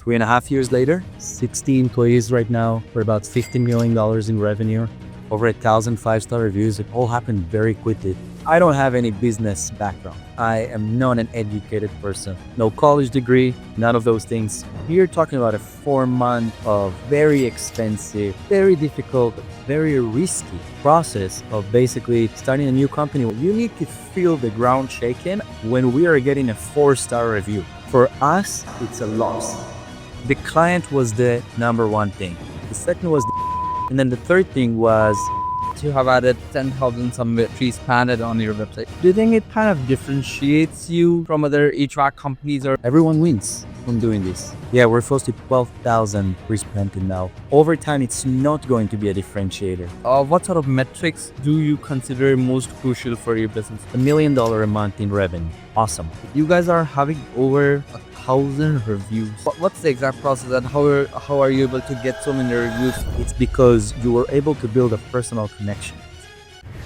3.5 years later, 60 employees right now. We're about $15 million in revenue, over 1,000 five-star reviews. It all happened very quickly. I don't have any business background. I am not an educated person. No college degree, none of those things. We're talking about a 4 month of very expensive, very difficult, very risky process of basically starting a new company. You need to feel the ground shaking when we are getting a 4-star review. For us, it's a loss. The client was the number one thing. The second was and then the third thing was you have added 10,000 some trees planted on your website. Do you think it kind of differentiates you from other HVAC companies, or everyone wins from doing this? Yeah, we're close to 12,000 trees planted now. Over time, it's not going to be a differentiator. What sort of metrics do you consider most crucial for your business? $1 million a month in revenue. Awesome. You guys are having over 1,000 reviews. What's the exact process, and how are you able to get so many reviews? It's because you were able to build a personal connection.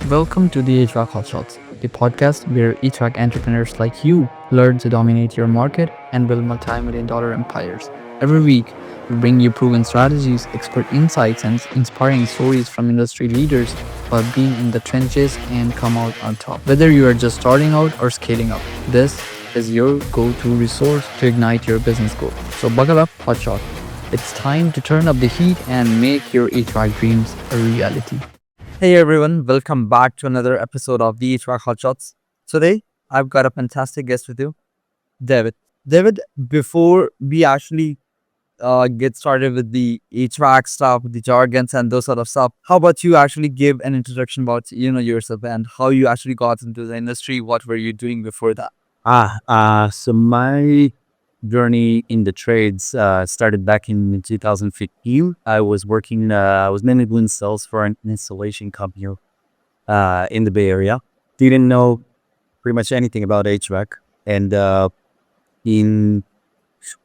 Welcome to the HVAC Hotshots, the podcast where HVAC entrepreneurs like you learn to dominate your market and build multi-million-dollar empires. Every week, we bring you proven strategies, expert insights, and inspiring stories from industry leaders who have been in the trenches and come out on top. Whether you are just starting out or scaling up, this is your go-to resource to ignite your business growth. So buckle up, hotshot. It's time to turn up the heat and make your HVAC dreams a reality. Hey everyone, welcome back to another episode of the HVAC Hotshots. Today, I've got a fantastic guest with you, David. David, before we actually get started with the HVAC stuff, the jargons and those sort of stuff, how about you actually give an introduction about yourself and how you actually got into the industry? What were you doing before that? So my journey in the trades started back in 2015. I was mainly doing sales for an installation company in the Bay Area. Didn't know pretty much anything about HVAC. And in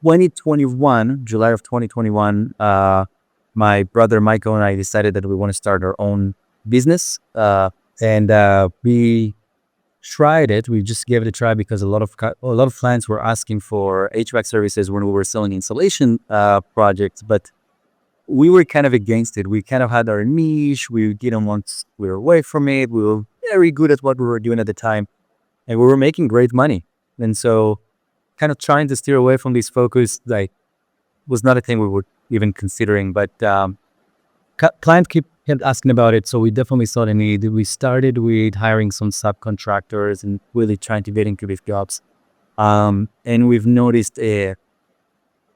2021, July of 2021, my brother Michael and I decided that we want to start our own business. And we tried it. We just gave it a try because a lot of clients were asking for HVAC services when we were selling installation projects, but we were kind of against it. We kind of had our niche. We were away from it. We were very good at what we were doing at the time, and we were making great money. And so kind of trying to steer away from this focus, was not a thing we were even considering, but clients kept asking about it, so we definitely saw the need. We started with hiring some subcontractors and really trying to get into these jobs. And we've noticed a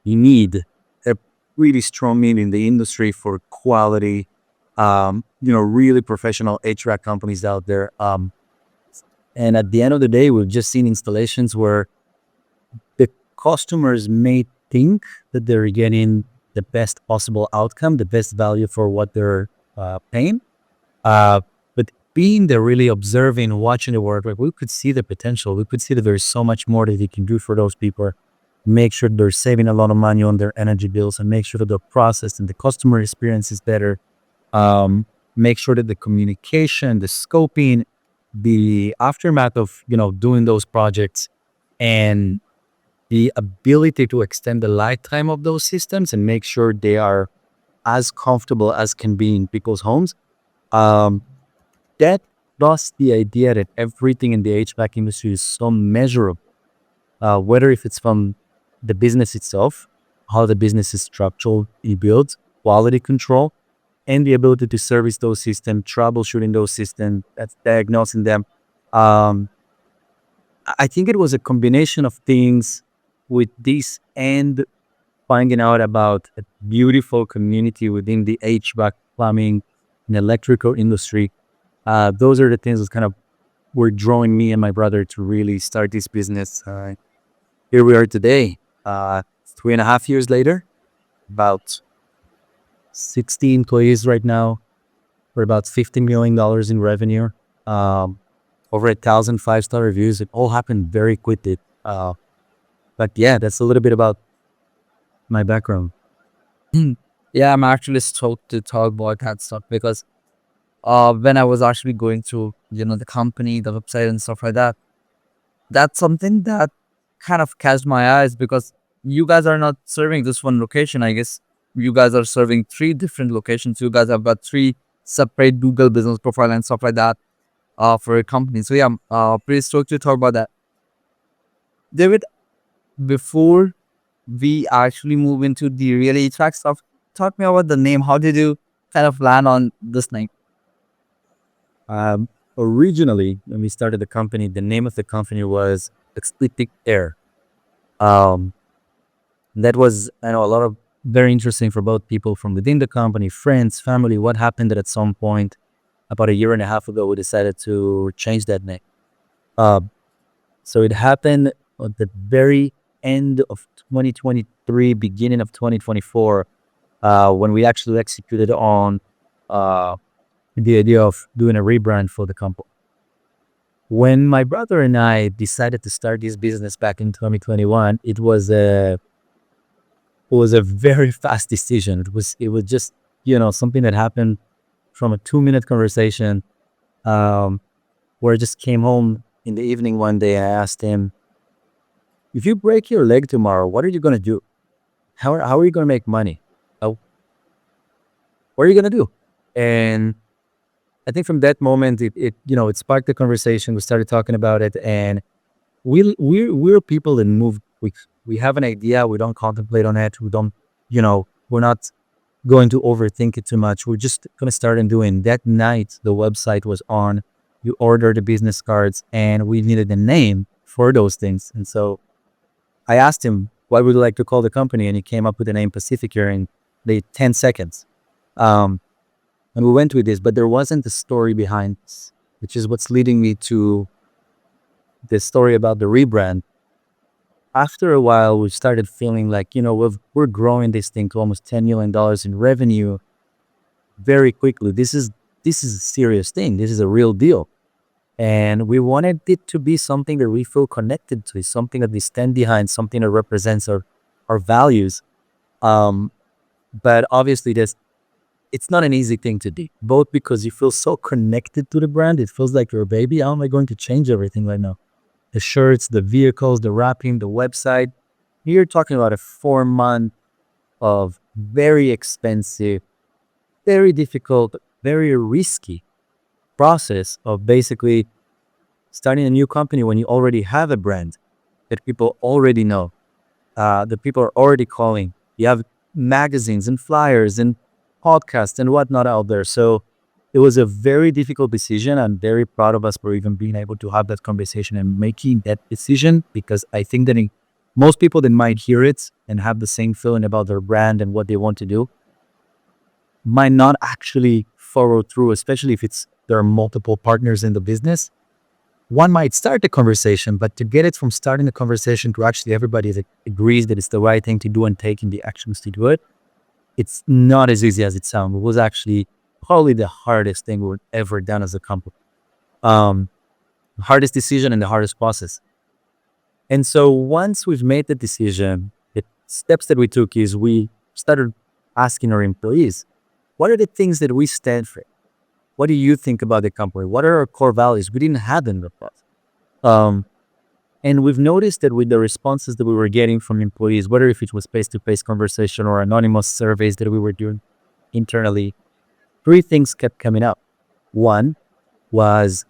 really strong need in the industry for quality, really professional HVAC companies out there. And at the end of the day, we've just seen installations where the customers may think that they're getting the best possible outcome, the best value for what they're paying. But being there, really observing, watching the work, we could see the potential. We could see that there's so much more that you can do for those people. Make sure they're saving a lot of money on their energy bills, and make sure that the process and the customer experience is better. Make sure that the communication, the scoping, the aftermath of doing those projects, and the ability to extend the lifetime of those systems and make sure they are as comfortable as can be in people's homes. That plus the idea that everything in the HVAC industry is so measurable, whether if it's from the business itself, how the business is structured, built, quality control, and the ability to service those systems, troubleshooting those systems, that's diagnosing them. I think it was a combination of things with this and finding out about a beautiful community within the HVAC, plumbing, and electrical industry. Those are the things that kind of were drawing me and my brother to really start this business. Here we are today, 3.5 years later, about 60 employees right now. We're about $15 million in revenue, over 1,000 five-star reviews. It all happened very quickly. But yeah, that's a little bit about my background. Yeah, I'm actually stoked to talk about that stuff because when I was actually going through, the company, the website and stuff like that, that's something that kind of catch my eyes because you guys are not serving this one location. I guess you guys are serving 3 different locations. You guys have got 3 separate Google business profile and stuff like that for your company. So yeah, I'm pretty stoked to talk about that. David, before we actually move into the real HVAC stuff, talk me about the name. How did you kind of land on this name? Originally, when we started the company, the name of the company was Eclectic Air. Um, that was, I know, a lot of very interesting for both people from within the company, friends, family. What happened that at some point, about a year and a half ago, we decided to change that name. Uh, so it happened at the very end of 2023, beginning of 2024, when we actually executed on uh, the idea of doing a rebrand for the company. When my brother and I decided to start this business back in 2021, it was a very fast decision. It was just, something that happened from a 2-minute conversation, where I just came home in the evening one day. I asked him, if you break your leg tomorrow, what are you going to do? How are you going to make money? How, what are you going to do? And I think from that moment, it sparked the conversation. We started talking about it, and we're people that move quick. We have an idea. We don't contemplate on it. We don't, we're not going to overthink it too much. We're just going to start and doing. That night, the website was on. You order the business cards, and we needed a name for those things. And so I asked him, what would you like to call the company? And he came up with the name Pacific here in the 10 seconds. Um, and we went with this, but there wasn't a story behind this, which is what's leading me to the story about the rebrand. After a while, we started feeling like, we're growing this thing to almost $10 million in revenue very quickly. This is a serious thing. This is a real deal. And we wanted it to be something that we feel connected to, something that we stand behind, something that represents our values. Um, but obviously, it's not an easy thing to do, both because you feel so connected to the brand. It feels like your baby. How am I going to change everything right now? The shirts, the vehicles, the wrapping, the website. You're talking about a 4 month of very expensive, very difficult, very risky process of basically starting a new company when you already have a brand that people already know, that people are already calling. You have magazines and flyers and podcasts and whatnot out there. So it was a very difficult decision. I'm very proud of us for even being able to have that conversation and making that decision, because I think that most people that might hear it and have the same feeling about their brand and what they want to do might not actually follow through, especially if there are multiple partners in the business. One might start the conversation, but to get it from starting the conversation to actually everybody that agrees that it's the right thing to do and taking the actions to do it, it's not as easy as it sounds. It was actually probably the hardest thing we've ever done as a company. Um, hardest decision and the hardest process. And so once we've made the decision, the steps that we took is we started asking our employees, what are the things that we stand for? What do you think about the company? What are our core values? We didn't have them in the past. And we've noticed that with the responses that we were getting from employees, whether if it was face-to-face conversation or anonymous surveys that we were doing internally, 3 things kept coming up. One was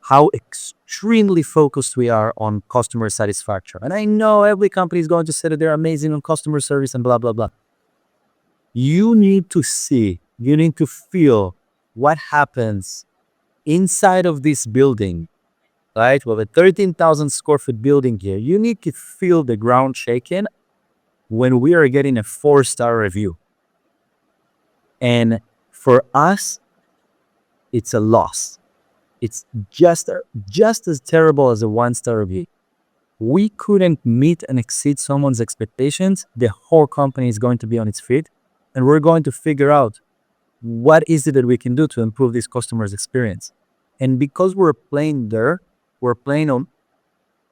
how extremely focused we are on customer satisfaction. And I know every company is going to say that they're amazing on customer service and blah, blah, blah. You need to see, you need to feel what happens inside of this building, right? We have a 13,000 square foot building here. You need to feel the ground shaking when we are getting a 4-star review. And for us, it's a loss. It's just as terrible as a 1-star review. We couldn't meet and exceed someone's expectations. The whole company is going to be on its feet, and we're going to figure out what is it that we can do to improve this customer's experience. And because we're playing there, we're playing on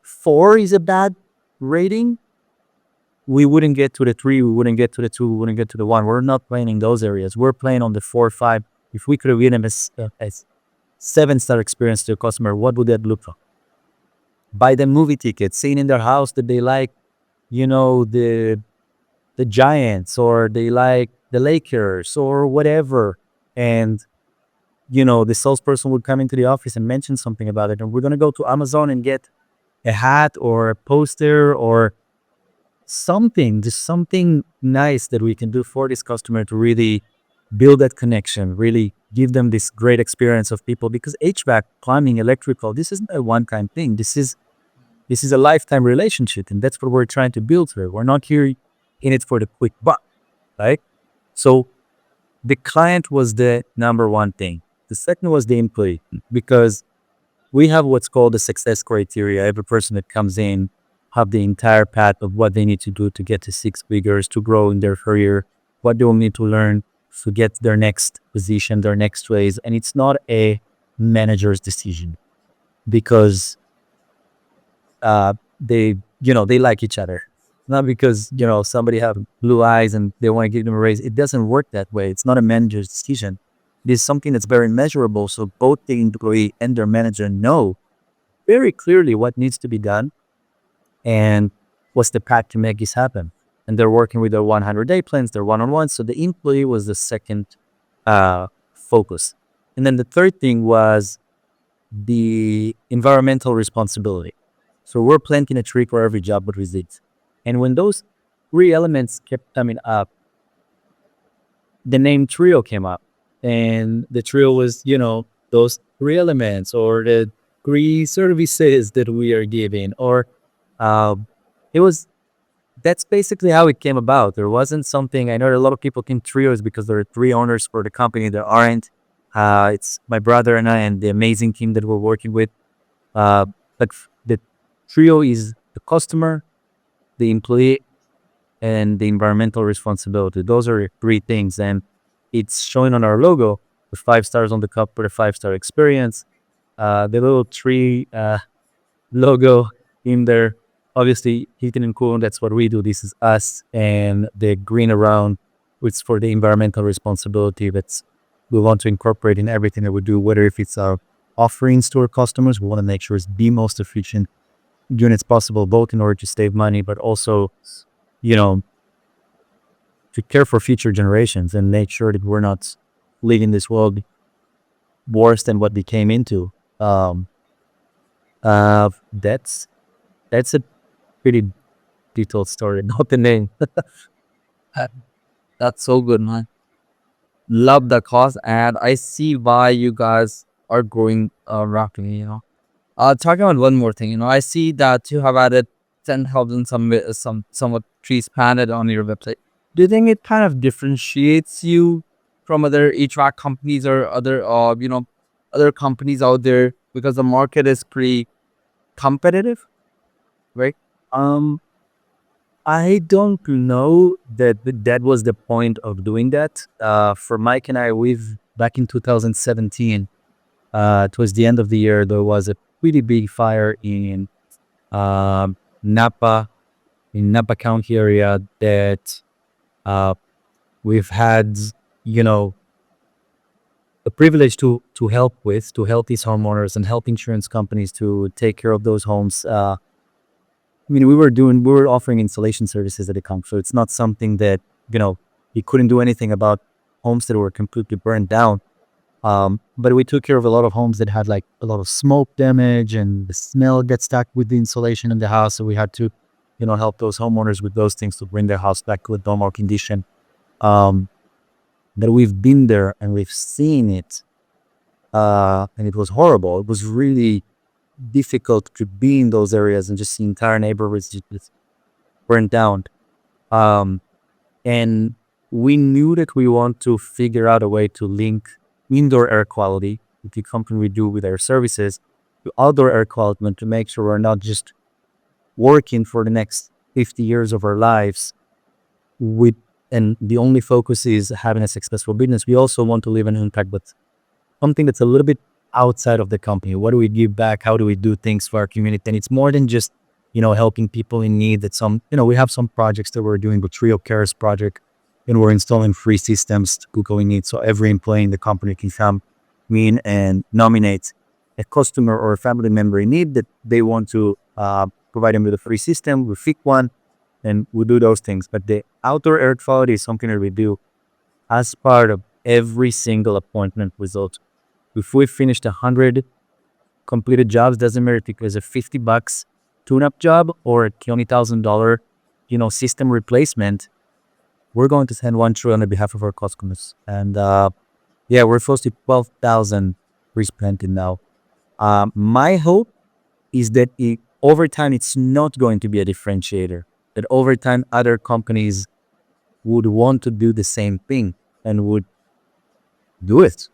4 is a bad rating. We wouldn't get to the 3, we wouldn't get to the 2, we wouldn't get to the 1. We're not playing in those areas. We're playing on the 4, 5. If we could have given them a 7-star experience to a customer, what would that look like? Buy them movie tickets, seeing in their house that they like, the Giants, or they like the Lakers or whatever. And, the salesperson would come into the office and mention something about it. And we're going to go to Amazon and get a hat or a poster or something, just something nice that we can do for this customer to really build that connection, really give them this great experience of people. Because HVAC, plumbing, electrical, this isn't a one-time thing. This is a lifetime relationship, and that's what we're trying to build here. We're not here in it for the quick buck, right? So the client was the number one thing. The second was the employee, because we have what's called the success criteria. Every person that comes in have the entire path of what they need to do to get to six figures, to grow in their career, what they will need to learn to get their next position, their next raise. And it's not a manager's decision, because they like each other. Not because, somebody have blue eyes and they want to give them a raise. It doesn't work that way. It's not a manager's decision. It is something that's very measurable. So both the employee and their manager know very clearly what needs to be done and what's the path to make this happen. And they're working with their 100-day plans, their one-on-ones. So the employee was the second focus. And then the third thing was the environmental responsibility. So we're planting a tree for every job that we did. And when those three elements kept coming up, the name trio came up. And the trio was, those three elements, or the three services that we are giving, or that's basically how it came about. There wasn't something, I know a lot of people think trios because there are three owners for the company. There aren't. It's my brother and I and the amazing team that we're working with. But the trio is the customer, the employee, and the environmental responsibility. Those are three things. And it's showing on our logo with 5 stars on the cup for a 5-star experience. The little tree logo in there, obviously heating and cooling, that's what we do. This is us. And the green around, it's for the environmental responsibility that's we want to incorporate in everything that we do, whether if it's our offerings to our customers. We want to make sure it's the most efficient units possible, both in order to save money, but also, to care for future generations and make sure that we're not leaving this world worse than what we came into. That's a pretty detailed story, not the name. That's so good, man. Love the cause, and I see why you guys are growing rapidly. Talking about one more thing, I see that you have added 10,000 somewhat trees planted on your website. Do you think it kind of differentiates you from other HVAC companies or other companies out there, because the market is pretty competitive, right? I don't know that was the point of doing that. For Mike and I, back in 2017, towards the end of the year, there was a pretty big fire in Napa County area that we've had, the privilege to help these homeowners and help insurance companies to take care of those homes. We were offering installation services at the company, so it's not something that, we couldn't do anything about homes that were completely burned down. But we took care of a lot of homes that had like a lot of smoke damage, and the smell gets stuck with the insulation in the house. So we had to, help those homeowners with those things to bring their house back to a normal condition. That we've been there and we've seen it, and it was horrible. It was really difficult to be in those areas and just see entire neighborhoods just burned down. And we knew that we want to figure out a way to link indoor air quality with the company we do with our services to outdoor air quality, and to make sure we're not just working for the next 50 years of our lives and the only focus is having a successful business. We also want to leave an impact, but something that's a little bit outside of the company. What do we give back? How do we do things for our community? And it's more than just, helping people in need. That we have some projects that we're doing, the Trio Cares project, and we're installing free systems to people in need. So every employee in the company can come in and nominate a customer or a family member in need that they want to provide them with a free system. We pick one, and we do those things. But the outdoor air quality is something that we do as part of every single appointment result. If we finished 100 completed jobs, doesn't matter if it was a $50 tune-up job or a $20,000, system replacement, we're going to send one through on behalf of our customers. And we're close to 12,000 replanted now. My hope is that over time, it's not going to be a differentiator. That over time, other companies would want to do the same thing and would do it.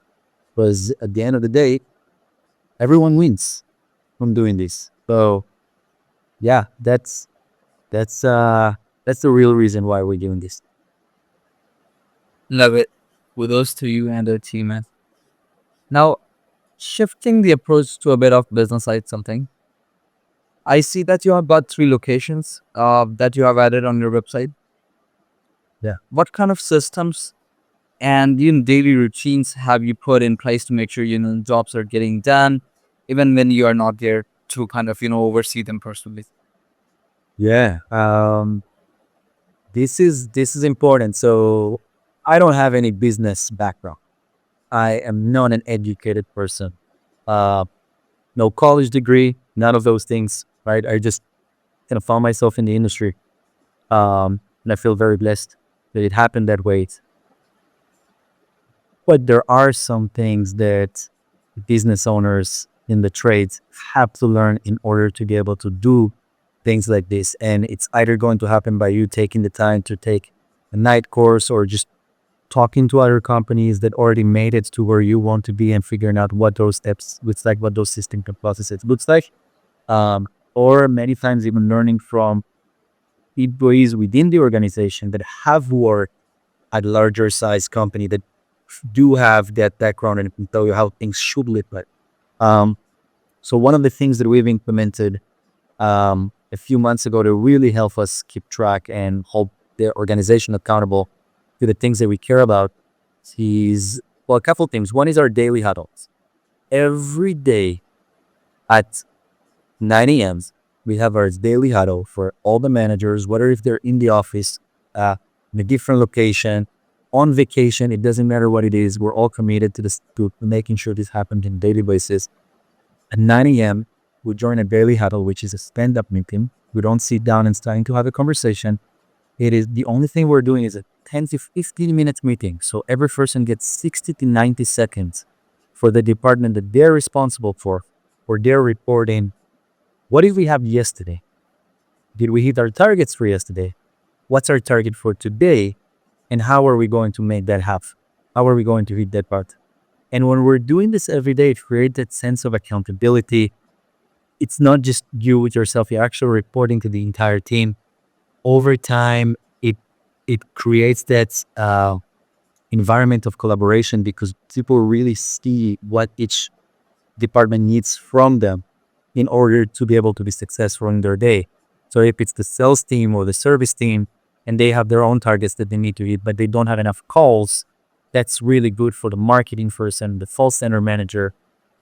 Because at the end of the day, everyone wins from doing this. So yeah, that's the real reason why we're doing this. Love it. Kudos to you and the team, man. Now, shifting the approach to a bit of business side something. I see that you have got 3 locations that you have added on your website. Yeah. What kind of systems and daily routines have you put in place to make sure jobs are getting done, even when you are not there to kind of oversee them personally? Yeah. This is important. So I don't have any business background. I am not an educated person. Uh, no college degree, none of those things. Right. I just kind of found myself in the industry. And I feel very blessed that it happened that way. But there are some things that business owners in the trades have to learn in order to be able to do things like this. And it's either going to happen by you taking the time to take a night course or just talking to other companies that already made it to where you want to be and figuring out what those steps looks like, what those systems and processes looks like. Or many times even learning from employees within the organization that have worked at larger size company that do have that background and can tell you how things should look like. So one of the things that we've implemented a few months ago to really help us keep track and hold the organization accountable to the things that we care about is, well, a couple of things. One is our daily huddles. Every day at 9 a.m., we have our daily huddle for all the managers, whether if they're in the office, in a different location, on vacation, it doesn't matter what it is. We're all committed to this, to making sure this happens on a daily basis. At 9 a.m., we join a daily huddle, which is a stand-up meeting. We don't sit down and starting to have a conversation. It is the only thing we're doing is a 10 to 15 minutes meeting. So every person gets 60 to 90 seconds for the department that they're responsible for their reporting. What did we have yesterday? Did we hit our targets for yesterday? What's our target for today? And how are we going to make that happen? How are we going to hit that part? And when we're doing this every day, it creates that sense of accountability. It's not just you with yourself, you're actually reporting to the entire team. Over time, it creates that environment of collaboration because people really see what each department needs from them in order to be able to be successful in their day. So if it's the sales team or the service team and they have their own targets that they need to hit, but they don't have enough calls, that's really good for the marketing person, the call center manager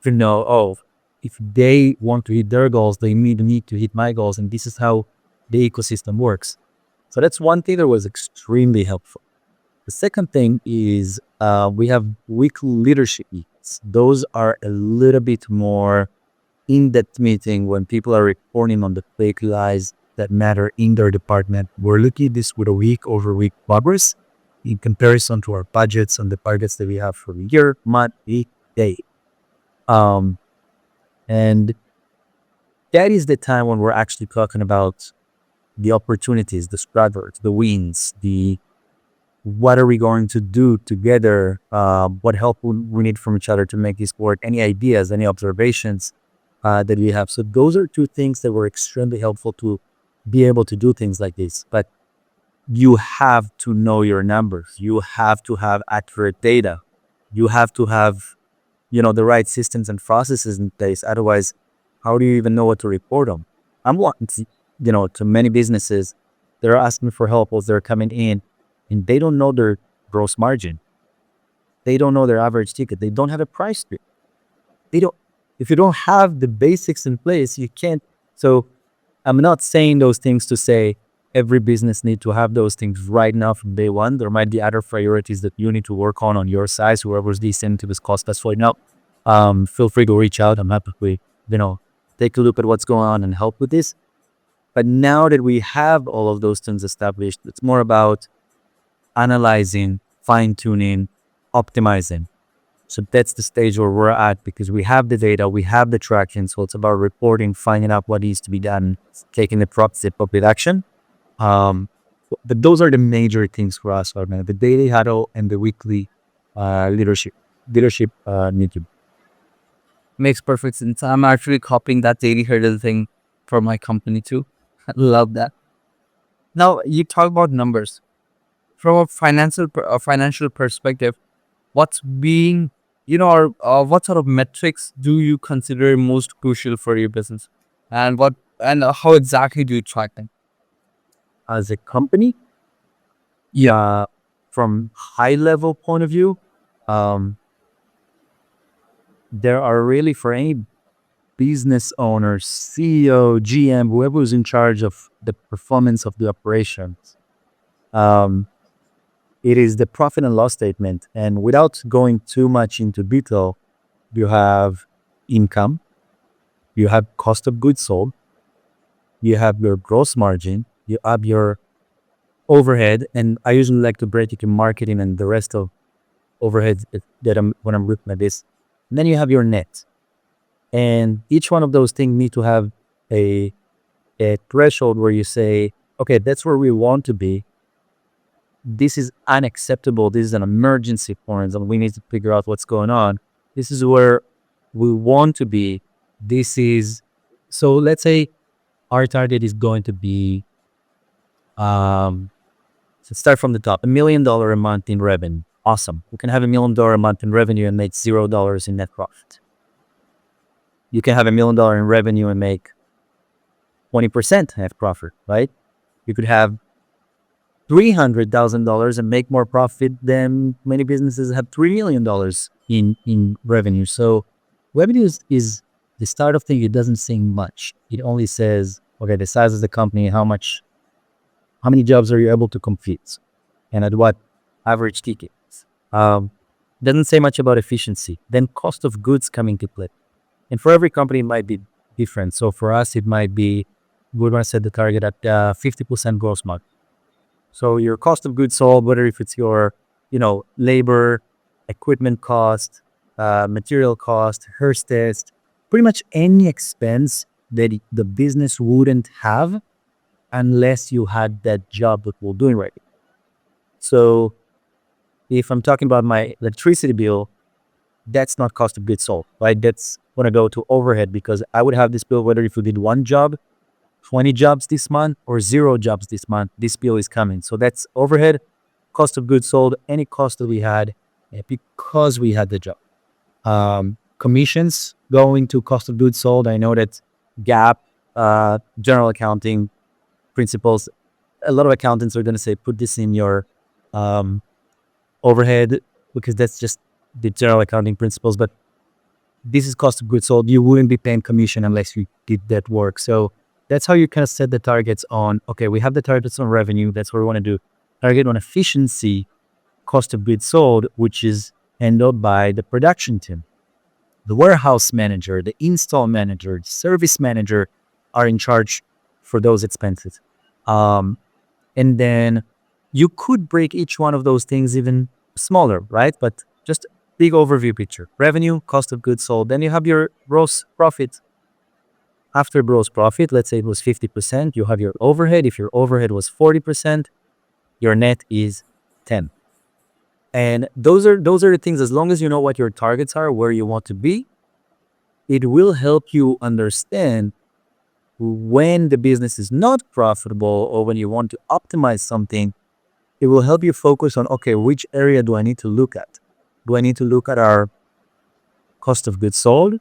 to know, oh, if they want to hit their goals, they need to hit my goals. And this is how the ecosystem works. So that's one thing that was extremely helpful. The second thing is we have weekly leadership meetings. Those are a little bit more in-depth meeting when people are reporting on the KPIs that matter in their department. We're looking at this with a week-over-week progress in comparison to our budgets and the targets that we have for the year, month, week, day. And that is the time when we're actually talking about the opportunities, the struggles, the wins, the what are we going to do together? What help we need from each other to make this work? Any ideas, any observations that we have? So those are two things that were extremely helpful to be able to do things like this. But you have to know your numbers. You have to have accurate data. You have to have, the right systems and processes in place. Otherwise, how do you even know what to report on? I'm wanting to many businesses, they're asking for help as they're coming in and they don't know their gross margin. They don't know their average ticket. They don't have a price grid. If you don't have the basics in place, you can't. So I'm not saying those things to say every business need to have those things right now from day one. There might be other priorities that you need to work on your side. Whoever's the incentive is cost us right now. Feel free to reach out. I'm happy to, take a look at what's going on and help with this. But now that we have all of those things established, it's more about analyzing, fine tuning, optimizing. So that's the stage where we're at because we have the data, we have the traction. So it's about reporting, finding out what needs to be done, taking the proper step with action. But those are the major things for us right now: the daily huddle and the weekly leadership meeting. Makes perfect sense. I'm actually copying that daily hurdle thing for my company too. Love that. Now you talk about numbers from a financial perspective. What's being, or what sort of metrics do you consider most crucial for your business, and how exactly do you track them? As a company, yeah, from high level point of view, um, there are really for any business owner, CEO, GM, whoever is in charge of the performance of the operations. It is the profit and loss statement. And without going too much into detail, you have income, you have cost of goods sold, you have your gross margin, you have your overhead. And I usually like to break it in marketing and the rest of overhead when I'm looking at this. And then you have your net. And each one of those things need to have a threshold where you say, okay, that's where we want to be. This is unacceptable. This is an emergency point, and we need to figure out what's going on. This is where we want to be. So let's say our target is going to be, so start from the top, $1 million a month in revenue. Awesome. We can have $1 million a month in revenue and make $0 in net profit. You can have $1 million in revenue and make 20% net profit, right? You could have $300,000 and make more profit than many businesses have $3 million in revenue. So revenue is the start of thing. It doesn't say much. It only says, okay, the size of the company, how many jobs are you able to compete, and at what average tickets. Doesn't say much about efficiency. Then cost of goods come into play. And for every company, it might be different. So for us, it might be, we want to set the target at 50% gross margin. So your cost of goods sold, whether if it's your, labor, equipment cost, material cost, Hearst test, pretty much any expense that the business wouldn't have unless you had that job that we're doing right now. So if I'm talking about my electricity bill, that's not cost of goods sold, right? That's going to go to overhead because I would have this bill whether if you did one job, 20 jobs this month, or 0 jobs this month, this bill is coming. So that's overhead, cost of goods sold, any cost that we had because we had the job. Commissions going to cost of goods sold. I know that GAAP, general accounting principles, a lot of accountants are going to say, put this in your overhead because that's just the general accounting principles. But this is cost of goods sold. You wouldn't be paying commission unless you did that work. So that's how you kind of set the targets on, okay, we have the targets on revenue. That's what we want to do. Target on efficiency, cost of goods sold, which is handled by the production team. The warehouse manager, the install manager, the service manager are in charge for those expenses. And then you could break each one of those things even smaller, right? But just big overview picture. Revenue, cost of goods sold. Then you have your gross profit. After gross profit, let's say it was 50%, you have your overhead. If your overhead was 40%, your net is 10. And those are the things, as long as you know what your targets are, where you want to be, it will help you understand when the business is not profitable or when you want to optimize something. It will help you focus on, okay, which area do I need to look at? Do I need to look at our cost of goods sold?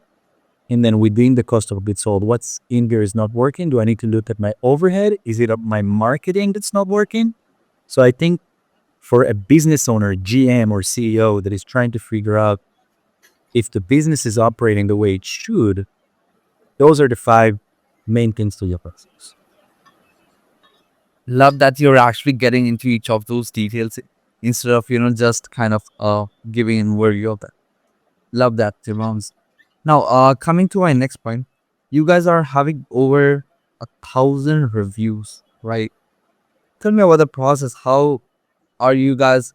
And then within the cost of goods sold, what's in there is not working? Do I need to look at my overhead? Is it my marketing that's not working? So I think for a business owner, GM or CEO that is trying to figure out if the business is operating the way it should, those are the 5 main things to your process. Love that you're actually getting into each of those details instead of, just kind of giving an overview of that. Love that, Timons. Now, coming to my next point, you guys are having over 1,000 reviews, right? Tell me about the process. How are you guys,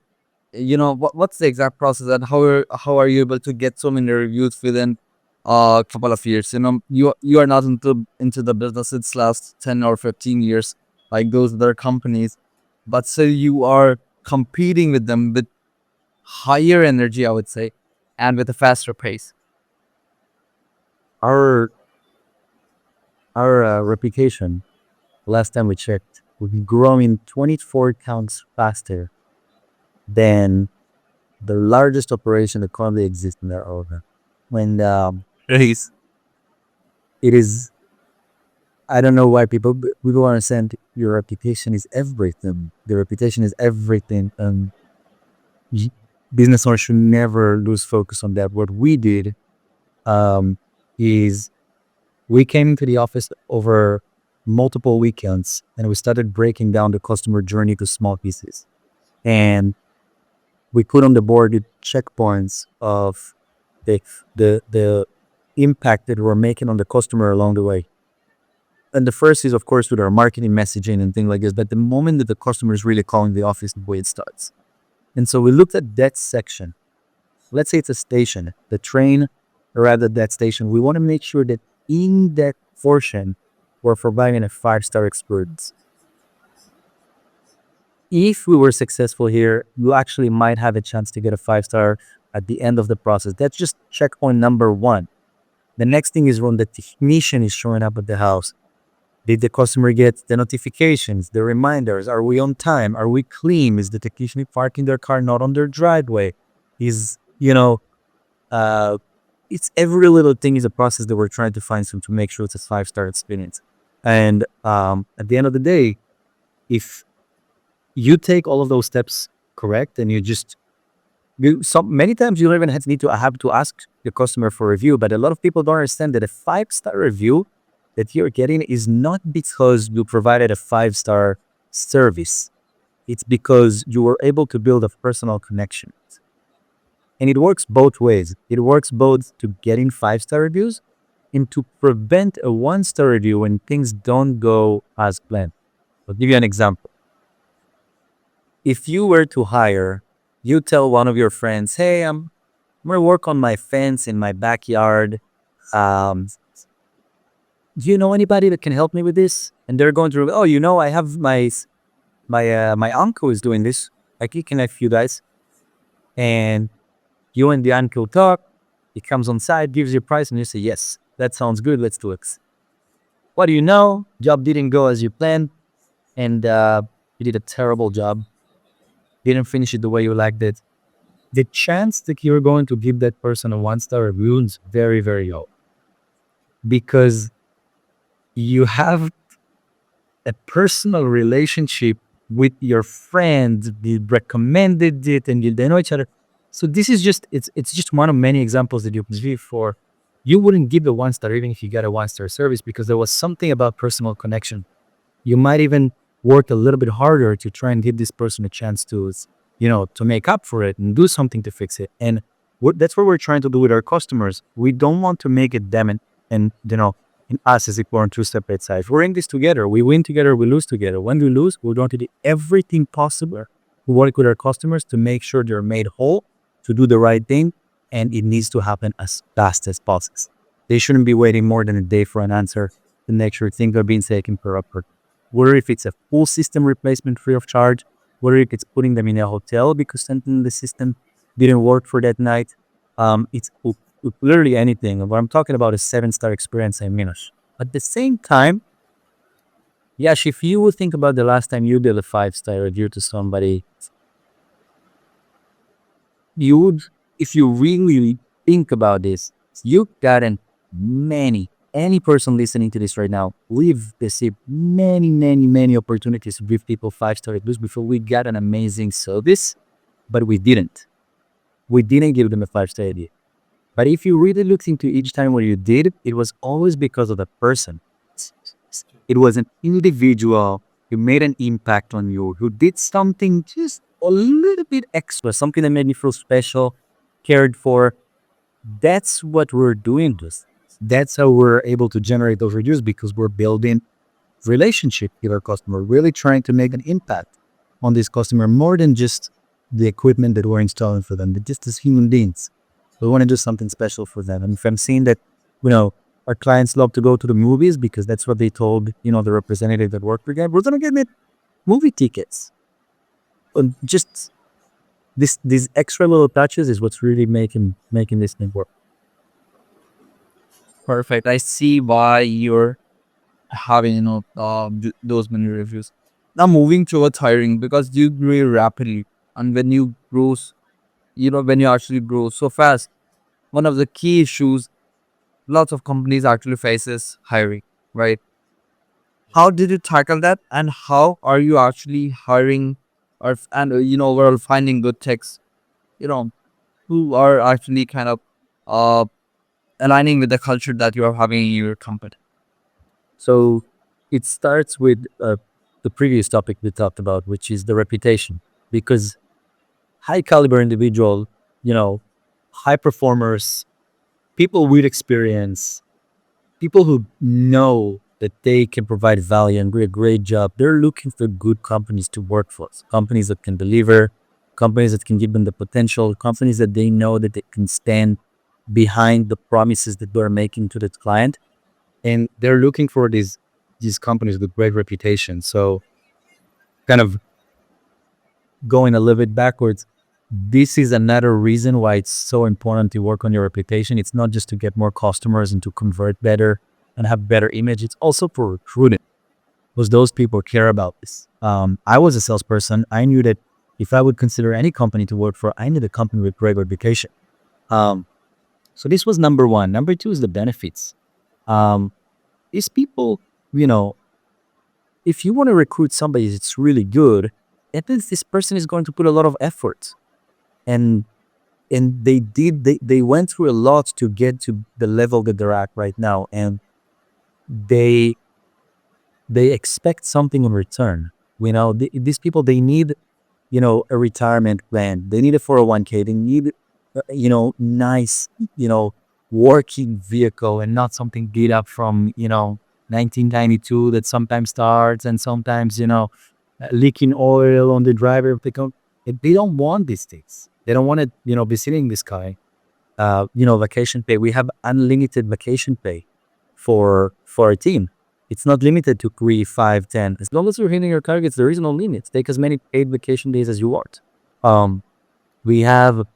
what's the exact process, and how are you able to get so many reviews within a couple of years? You are not into the business it's last 10 or 15 years like those other companies, but still you are competing with them with higher energy, I would say, and with a faster pace. Our reputation, last time we checked, we've grown 24 counts faster than the largest operation that currently exists in our area. When Race. it is, I don't know why people understand your reputation is everything. The reputation is everything, and y- business owners should never lose focus on that. What we did is we came into the office over multiple weekends, and we started breaking down the customer journey to small pieces, and we put on the board the checkpoints of the impact that we're making on the customer along the way. And the first is, of course, with our marketing messaging and things like this. But the moment that the customer is really calling the office, the way it starts. And so we looked at that section. Let's say it's a station, the train arrived at that station. We want to make sure that in that portion, we're providing a 5-star experience. If we were successful here, you actually might have a chance to get a 5-star at the end of the process. That's just checkpoint number one. The next thing is when the technician is showing up at the house. Did the customer get the notifications, the reminders? Are we on time? Are we clean? Is the technician parking their car not on their driveway? Is, it's every little thing is a process that we're trying to find some to make sure it's a 5-star experience. And at the end of the day, if you take all of those steps correct and many times you don't even have to ask the customer for a review, but a lot of people don't understand that a 5-star review that you're getting is not because you provided a 5-star service. It's because you were able to build a personal connection. And it works both ways. It works both to getting 5-star reviews and to prevent a 1-star review when things don't go as planned. I'll give you an example. If you were to hire, you tell one of your friends, hey, I'm going to work on my fence in my backyard. Do you know anybody that can help me with this? And they're going to, oh, I have my uncle is doing this. I can connect you guys. And you and the uncle talk. He comes on site, gives you a price, and you say, yes, that sounds good. Let's do it. What do you know? Job didn't go as you planned. And you did a terrible job. Didn't finish it the way you liked it. The chance that you're going to give that person a 1-star review is very, very low. Because you have a personal relationship with your friend, they recommended it, and they know each other. So this is it's just one of many examples that you can give for. You wouldn't give a 1-star even if you got a 1-star service because there was something about personal connection. You might even work a little bit harder to try and give this person a chance to, to make up for it and do something to fix it. And that's what we're trying to do with our customers. We don't want to make it them and in us as if we're on two separate sides. We're in this together. We win together, we lose together. When we lose, we're going to do everything possible to work with our customers to make sure they're made whole, to do the right thing, and it needs to happen as fast as possible. They shouldn't be waiting more than a day for an answer to make sure things are being taken care of. Whether if it's a full system replacement free of charge, whether if it's putting them in a hotel because something in the system didn't work for that night, it's literally anything. What I'm talking about is 7-star experience in minutes. At the same time, Yash, if you would think about the last time you did a 5-star review to somebody, you would, if you really think about this, you've gotten any person listening to this right now, we've received many opportunities to give people 5-star reviews before we got an amazing service, but we didn't. We didn't give them a 5-star review. But if you really looked into each time what you did, it was always because of the person. It was an individual who made an impact on you, who did something just a little bit extra, something that made me feel special, cared for. That's what we're doing this. That's how we're able to generate those reviews, because we're building relationship with our customer, really trying to make an impact on this customer more than just the equipment that we're installing for them, but just as human beings. We want to do something special for them. And if I'm seeing that, our clients love to go to the movies because that's what they told, the representative that worked for them, we're going to get them movie tickets. And just these extra little touches is what's really making this thing work. Perfect. I see why you're having those many reviews. Now moving towards hiring, because you grow rapidly, and when you grow, when you actually grow so fast, one of the key issues lots of companies actually faces hiring, right? How did you tackle that, and how are you actually hiring, overall finding good techs, you know, who are actually kind of uh aligning with the culture that you are having in your company? So it starts with the previous topic we talked about, which is the reputation. Because high caliber individual, high performers, people with experience, people who know that they can provide value and do a great job, they're looking for good companies to work for. Companies that can deliver, companies that can give them the potential, companies that they know that they can stand behind the promises that they're making to the client. And they're looking for these companies with great reputation. So kind of going a little bit backwards, this is another reason why it's so important to work on your reputation. It's not just to get more customers and to convert better and have better image. It's also for recruiting, because those people care about this. I was a salesperson. I knew that if I would consider any company to work for, I need a company with great reputation. So this was number one. Number two is the benefits. These people, you know, if you want to recruit somebody that's really good, it means this person is going to put a lot of effort. And they went through a lot to get to the level that they're at right now. And they expect something in return. These people, they need, a retirement plan. They need a 401k. They need, nice, working vehicle, and not something beat up from, 1992 that sometimes starts and sometimes, leaking oil on the driver. They don't want these things. They don't want to, be sitting in the sky. Vacation pay. We have unlimited vacation pay for our team. It's not limited to 3, 5, 10. As long as you're hitting your targets, there is no limit. Take as many paid vacation days as you want. We have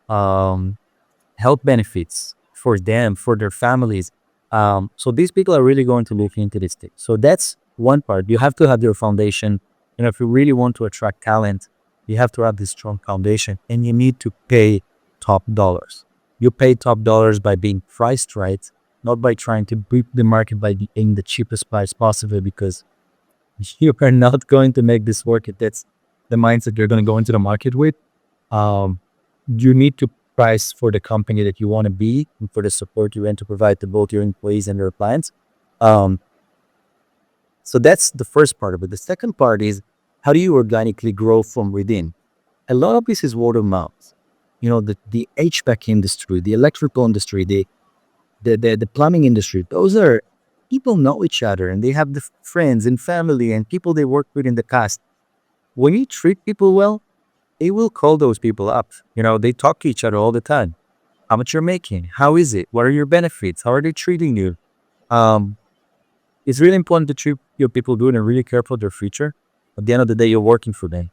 health benefits for them, for their families. So these people are really going to look into this thing. So that's one part. You have to have your foundation. If you really want to attract talent, you have to have this strong foundation, and you need to pay top dollars. You pay top dollars by being priced right, not by trying to beat the market by being the cheapest price possible, because you are not going to make this work if that's the mindset you're going to go into the market with. You need to price for the company that you want to be and for the support you want to provide to both your employees and your clients. So that's the first part of it. The second part is, how do you organically grow from within? A lot of this is word of mouth. The HVAC industry, the electrical industry, the plumbing industry, those are, people know each other and they have the friends and family and people they worked with in the past. When you treat people well, they will call those people up. They talk to each other all the time. How much you're making? How is it? What are your benefits? How are they treating you? It's really important to treat your people good and really care for their future. At the end of the day, you're working for them.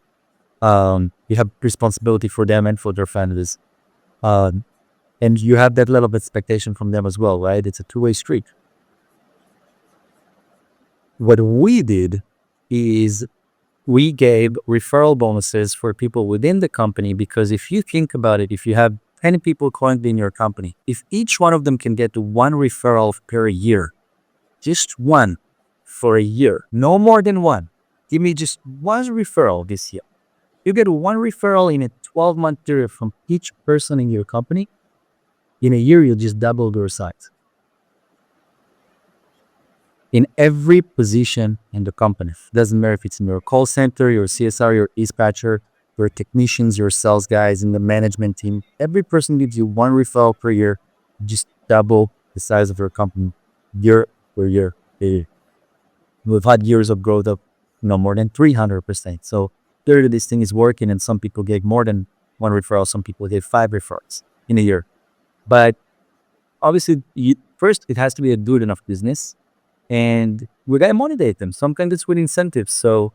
You have responsibility for them and for their families. And you have that level of expectation from them as well, right? It's a two-way street. What we did is we gave referral bonuses for people within the company, because if you think about it, if you have 10 people currently in your company, if each one of them can get one referral per year, just one for a year, no more than one, give me just one referral this year. You get one referral in a 12-month period from each person in your company. In a year, you'll just double your size. in every position in the company. Doesn't matter if it's in your call center, your CSR, your dispatcher, your technicians, your sales guys in the management team. Every person gives you one referral per year, just double the size of your company year per year. We've had years of growth of more than 300%. So clearly this thing is working, and some people get more than one referral. Some people get 5 referrals in a year. But obviously, first it has to be a good enough business, and we gotta motivate them. Sometimes it's with incentives. So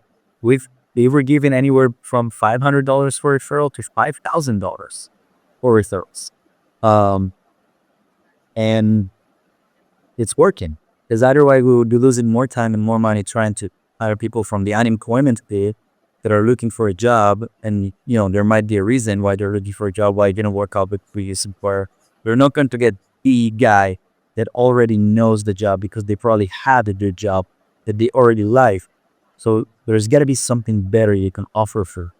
they were given anywhere from $500 for referral to $5,000 for referrals, um, and it's working. Because otherwise, we would be losing more time and more money trying to hire people from the unemployment pay that are looking for a job. And there might be a reason why they're looking for a job, why it didn't work out with previous employer. We're not going to get the guy that already knows the job because they probably had a good job that they already like. So there's got to be something better you can offer for.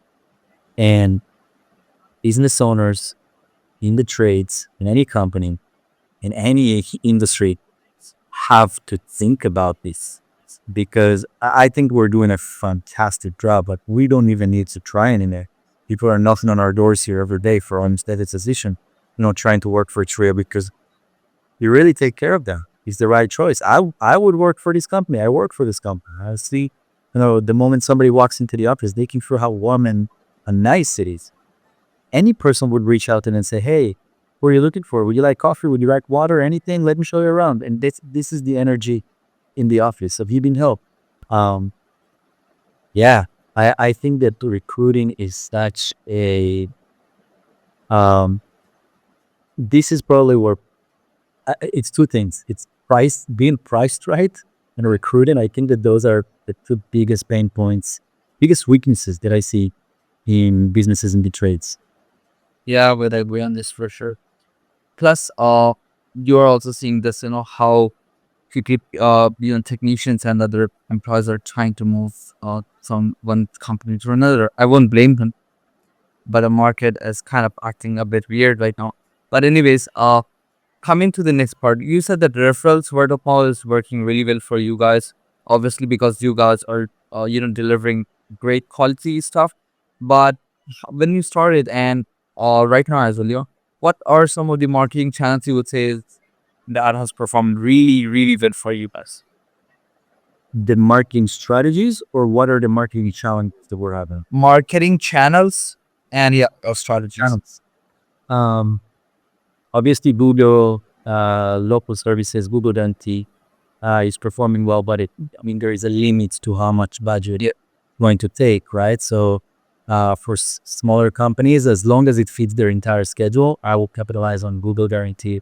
And business owners in the trades, in any company, in any industry, have to think about this, because I think we're doing a fantastic job, but we don't even need to try anymore. People are knocking on our doors here every day for unsteady position, trying to work for Trio because you really take care of them. It's the right choice. I would work for this company. I work for this company. I see, the moment somebody walks into the office, they can feel how warm and nice it is. Any person would reach out to them and say, "Hey, what are you looking for? Would you like coffee? Would you like water? Anything? Let me show you around." And this is the energy in the office of you being helped. Um, yeah, I think that recruiting is such a this is probably where it's two things. It's being priced right, and recruiting. I think that those are the two biggest pain points, biggest weaknesses that I see in businesses and the trades. Yeah, we'd agree on this for sure. Plus, you're also seeing this, how quickly, technicians and other employees are trying to move from one company to another. I won't blame them, but the market is kind of acting a bit weird right now. But anyways, coming to the next part, you said that referrals word of mouth is working really well for you guys. Obviously, because you guys are, delivering great quality stuff. But when you started and right now as well, what are some of the marketing channels you would say that has performed really, really well for you guys? The marketing strategies, or what are the marketing challenges that we're having? Marketing channels and strategies. Channels. Obviously, Google local services, Google Dante is performing well, but there is a limit to how much budget it's going to take, right? So for smaller companies, as long as it fits their entire schedule, I will capitalize on Google Guarantee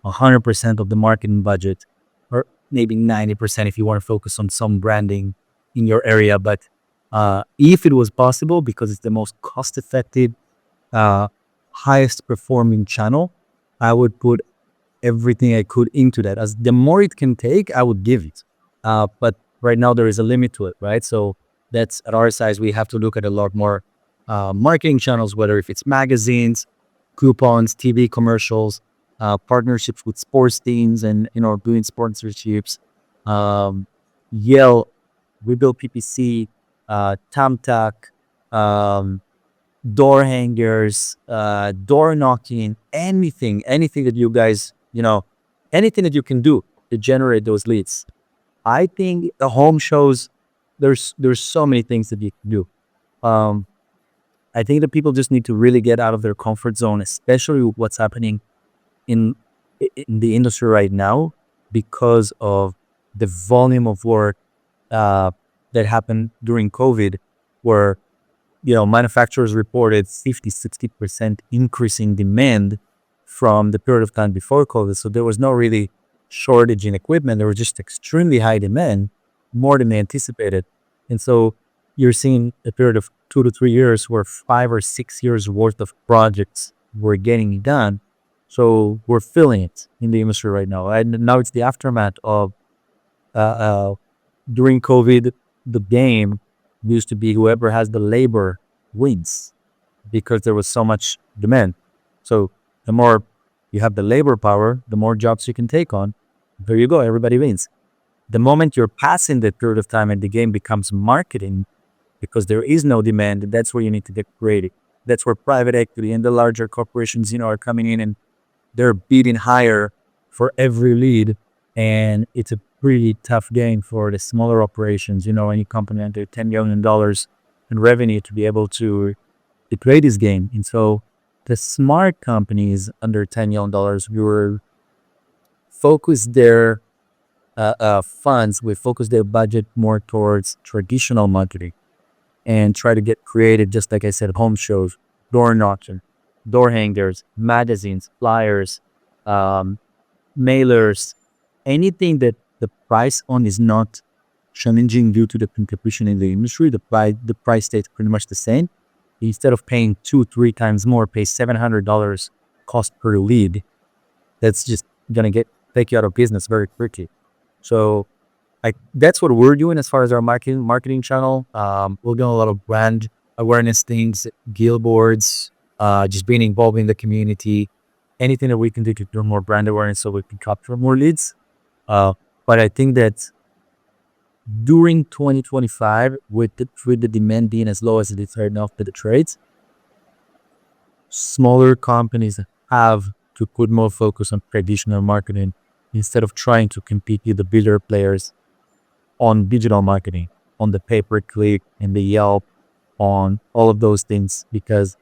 100% of the marketing budget, or maybe 90% if you want to focus on some branding in your area. But if it was possible, because it's the most cost-effective, highest performing channel, I would put everything I could into that. As the more it can take, I would give it. But right now there is a limit to it, right? So that's at our size, we have to look at a lot more marketing channels, whether if it's magazines, coupons, TV commercials, partnerships with sports teams, and doing sponsorships. Yell, we build PPC, Thumbtack, door hangers, door knocking, anything that you guys, anything that you can do to generate those leads. I think the home shows, there's so many things that you can do. I think that people just need to really get out of their comfort zone, especially with what's happening in the industry right now, because of the volume of work that happened during COVID, where manufacturers reported 50-60% increase in demand from the period of time before COVID. So there was no really shortage in equipment. There was just extremely high demand, more than they anticipated. And so you're seeing a period of 2 to 3 years where 5 or 6 years worth of projects were getting done. So we're feeling it in the industry right now. And now it's the aftermath of during COVID, the game used to be whoever has the labor wins, because there was so much demand. So the more you have the labor power, the more jobs you can take on. There you go, everybody wins. The moment you're passing that period of time and the game becomes marketing because there is no demand, that's where you need to get creative. That's where private equity and the larger corporations, are coming in and they're bidding higher for every lead. And it's a pretty tough game for the smaller operations, any company under $10 million in revenue to be able to play this game. And so the smart companies under $10 million, we were focus their funds, we focus their budget more towards traditional marketing and try to get creative, just like I said, home shows, door knocking, door hangers, magazines, flyers, um, mailers, anything that the price on is not challenging due to the competition in the industry. The price stays pretty much the same. Instead of paying 2-3 times more, pay $700 cost per lead. That's just gonna take you out of business very quickly. So that's what we're doing as far as our marketing channel. We're doing a lot of brand awareness things, guild boards, just being involved in the community, anything that we can do to do more brand awareness so we can capture more leads. But I think that during 2025, with the demand being as low as it is right now for the trades, smaller companies have to put more focus on traditional marketing instead of trying to compete with the bigger players on digital marketing, on the pay-per-click and the Yelp, on all of those things, because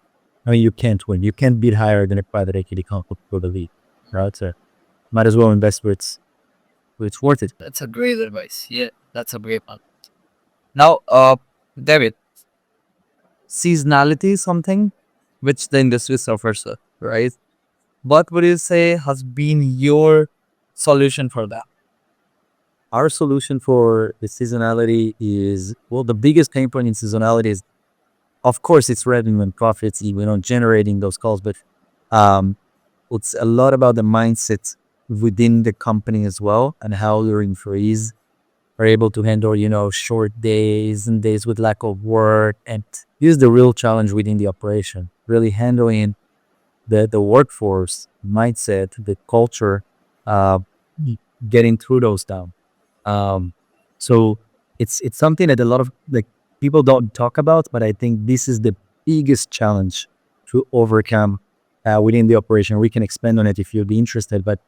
you can't win. You can't bid higher than a private equity company for the lead, right? So might as well invest where it's worth it. That's a great advice. Yeah, that's a great one. Now, David, seasonality is something which the industry suffers with, right? What would you say has been your solution for that? Our solution for the seasonality is, well, the biggest pain point in seasonality is, of course, it's revenue and profits, generating those calls, but it's a lot about the mindset within the company as well and how your employees are able to handle, short days and days with lack of work. And this is the real challenge within the operation, really handling the workforce mindset, the culture, uh, getting through those down. So it's something that a lot of people don't talk about, but I think this is the biggest challenge to overcome within the operation. We can expand on it if you'd be interested. But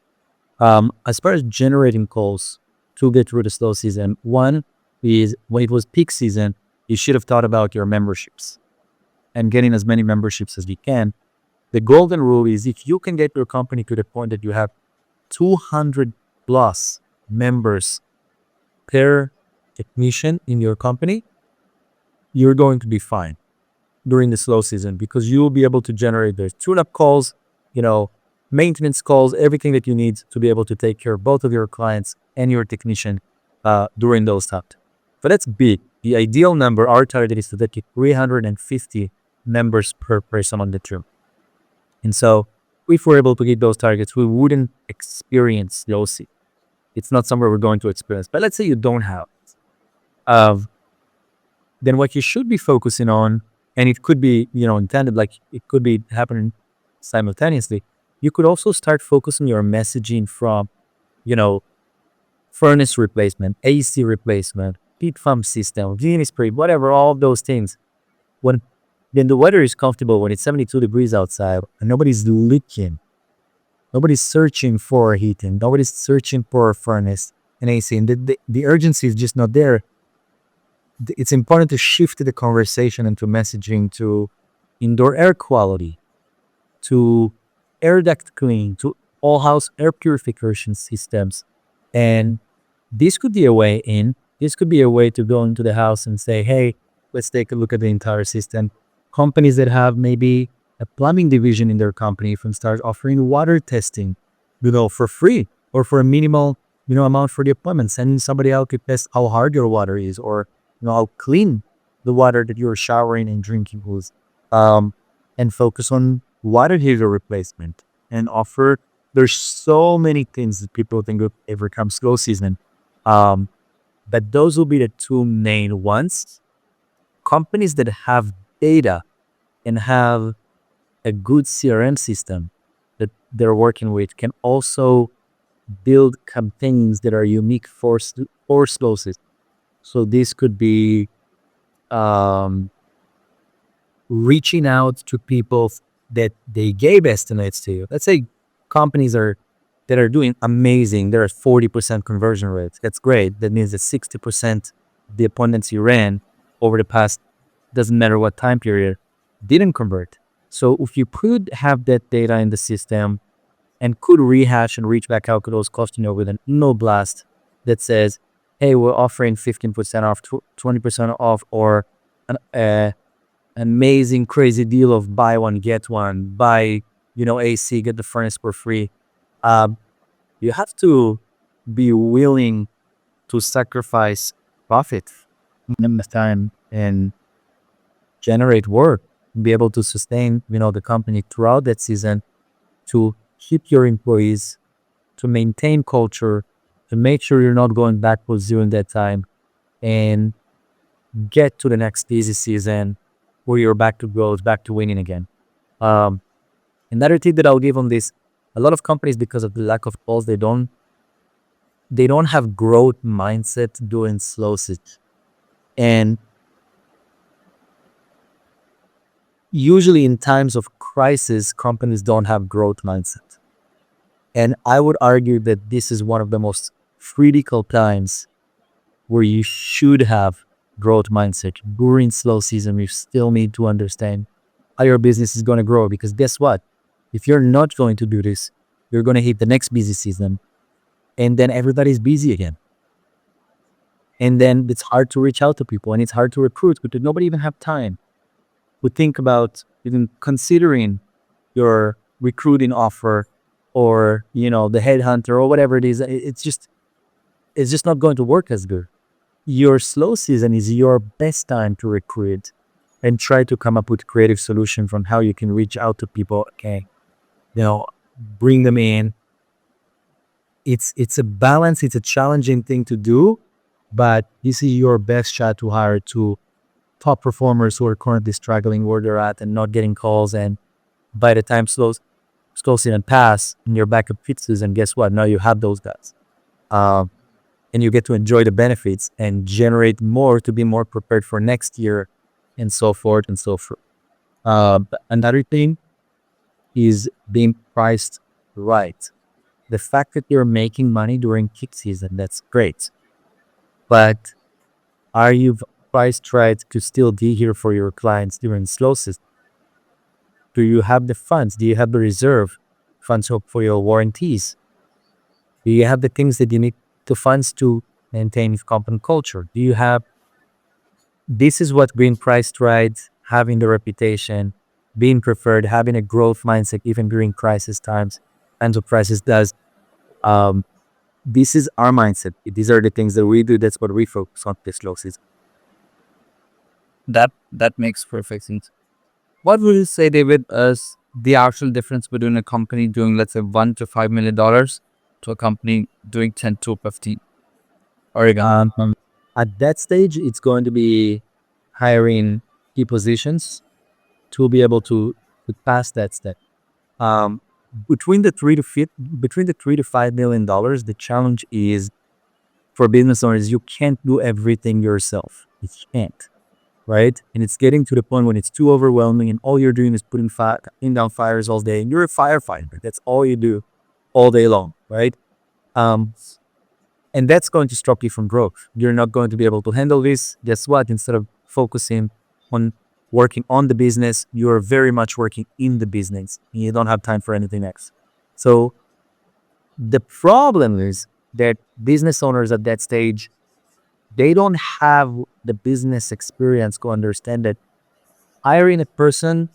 as far as generating calls to get through the slow season, one is when it was peak season, you should have thought about your memberships and getting as many memberships as you can. The golden rule is if you can get your company to the point that you have 200 plus members per technician in your company, you're going to be fine during the slow season because you will be able to generate those tune-up calls, maintenance calls, everything that you need to be able to take care of both of your clients and your technician during those times. So that's big. The ideal number, our target is to get 350 members per person on the team. And so if we're able to get those targets, we wouldn't experience slow season. It's not somewhere we're going to experience. But let's say you don't have it. Then what you should be focusing on, and it could be, intended, like it could be happening simultaneously. You could also start focusing your messaging from, furnace replacement, AC replacement, heat pump system, genie spray, whatever, all of those things. Then the weather is comfortable when it's 72 degrees outside and nobody's leaking. Nobody's searching for heating. Nobody's searching for a furnace and AC. And the urgency is just not there. It's important to shift the conversation and to messaging to indoor air quality, to air duct cleaning, to all house air purification systems. And this could be a way in. This could be a way to go into the house and say, hey, let's take a look at the entire system. Companies that have maybe a plumbing division in their company can start offering water testing, for free or for a minimal, amount for the appointment. Sending somebody out to test how hard your water is or, how clean the water that you're showering and drinking with. And focus on water heater replacement and offer. There's so many things that people think of every come slow season. But those will be the two main ones. Companies that have data and have a good CRM system that they're working with can also build campaigns that are unique for slow season. So this could be um, reaching out to people that they gave estimates to you. Let's say companies that are doing amazing. They're at 40% conversion rates. That's great. That means that 60% the appointments you ran over the past, doesn't matter what time period, didn't convert. So if you could have that data in the system and could rehash and reach back out to those customers with an email blast that says, hey, we're offering 15% off, 20% off, or an amazing, crazy deal of buy one, get one, buy, AC, get the furnace for free. Um, you have to be willing to sacrifice profit in the time and generate work, be able to sustain, the company throughout that season, to keep your employees, to maintain culture, to make sure you're not going backwards during that time, and get to the next busy season where you're back to growth, back to winning again. Um, Another tip that I'll give on this: a lot of companies, because of the lack of calls, they don't have growth mindset during slow season. And usually in times of crisis, companies don't have growth mindset. And I would argue that this is one of the most critical times where you should have growth mindset. During slow season, you still need to understand how your business is going to grow, because guess what? If you're not going to do this, you're going to hit the next busy season, and then everybody's busy again. And then it's hard to reach out to people, and it's hard to recruit because nobody even have time to think about even considering your recruiting offer, or the headhunter, or whatever it is. It's just not going to work as good. Your slow season is your best time to recruit and try to come up with creative solutions from how you can reach out to people. Okay, bring them in. It's a balance. It's a challenging thing to do, but this is your best shot to hire two top performers who are currently struggling where they're at and not getting calls. And by the time slow season pass and your backup fixes, and guess what? Now you have those guys. Um, and you get to enjoy the benefits and generate more to be more prepared for next year, and so forth and so forth. But another thing is being priced right. The fact that you're making money during peak season, that's great. But are you priced right to still be here for your clients during slow season? Do you have the funds? Do you have the reserve funds for your warranties? Do you have the things that you need to funds to maintain company culture? Do you have, this is what being priced right, having the reputation, being preferred, having a growth mindset even during crisis times, enterprises does. Um, this is our mindset. These are the things that we do. That's what we focus on this slow season. That makes perfect sense. What would you say, David, is the actual difference between a company doing, let's say, $1 to $5 million to a company doing 10 to 15? Oregon. At that stage, it's going to be hiring key positions to be able to pass that step. Um, between the $3 to $5 million, the challenge is for business owners, you can't do everything yourself. You can't, right? And it's getting to the point when it's too overwhelming, and all you're doing is putting down fires all day, and you're a firefighter. That's all you do all day long, right? Um, and that's going to stop you from growth. You're not going to be able to handle this. Guess what? Instead of focusing on working on the business, you're very much working in the business. And you don't have time for anything else. So the problem is that business owners at that stage, they don't have the business experience to understand that hiring a person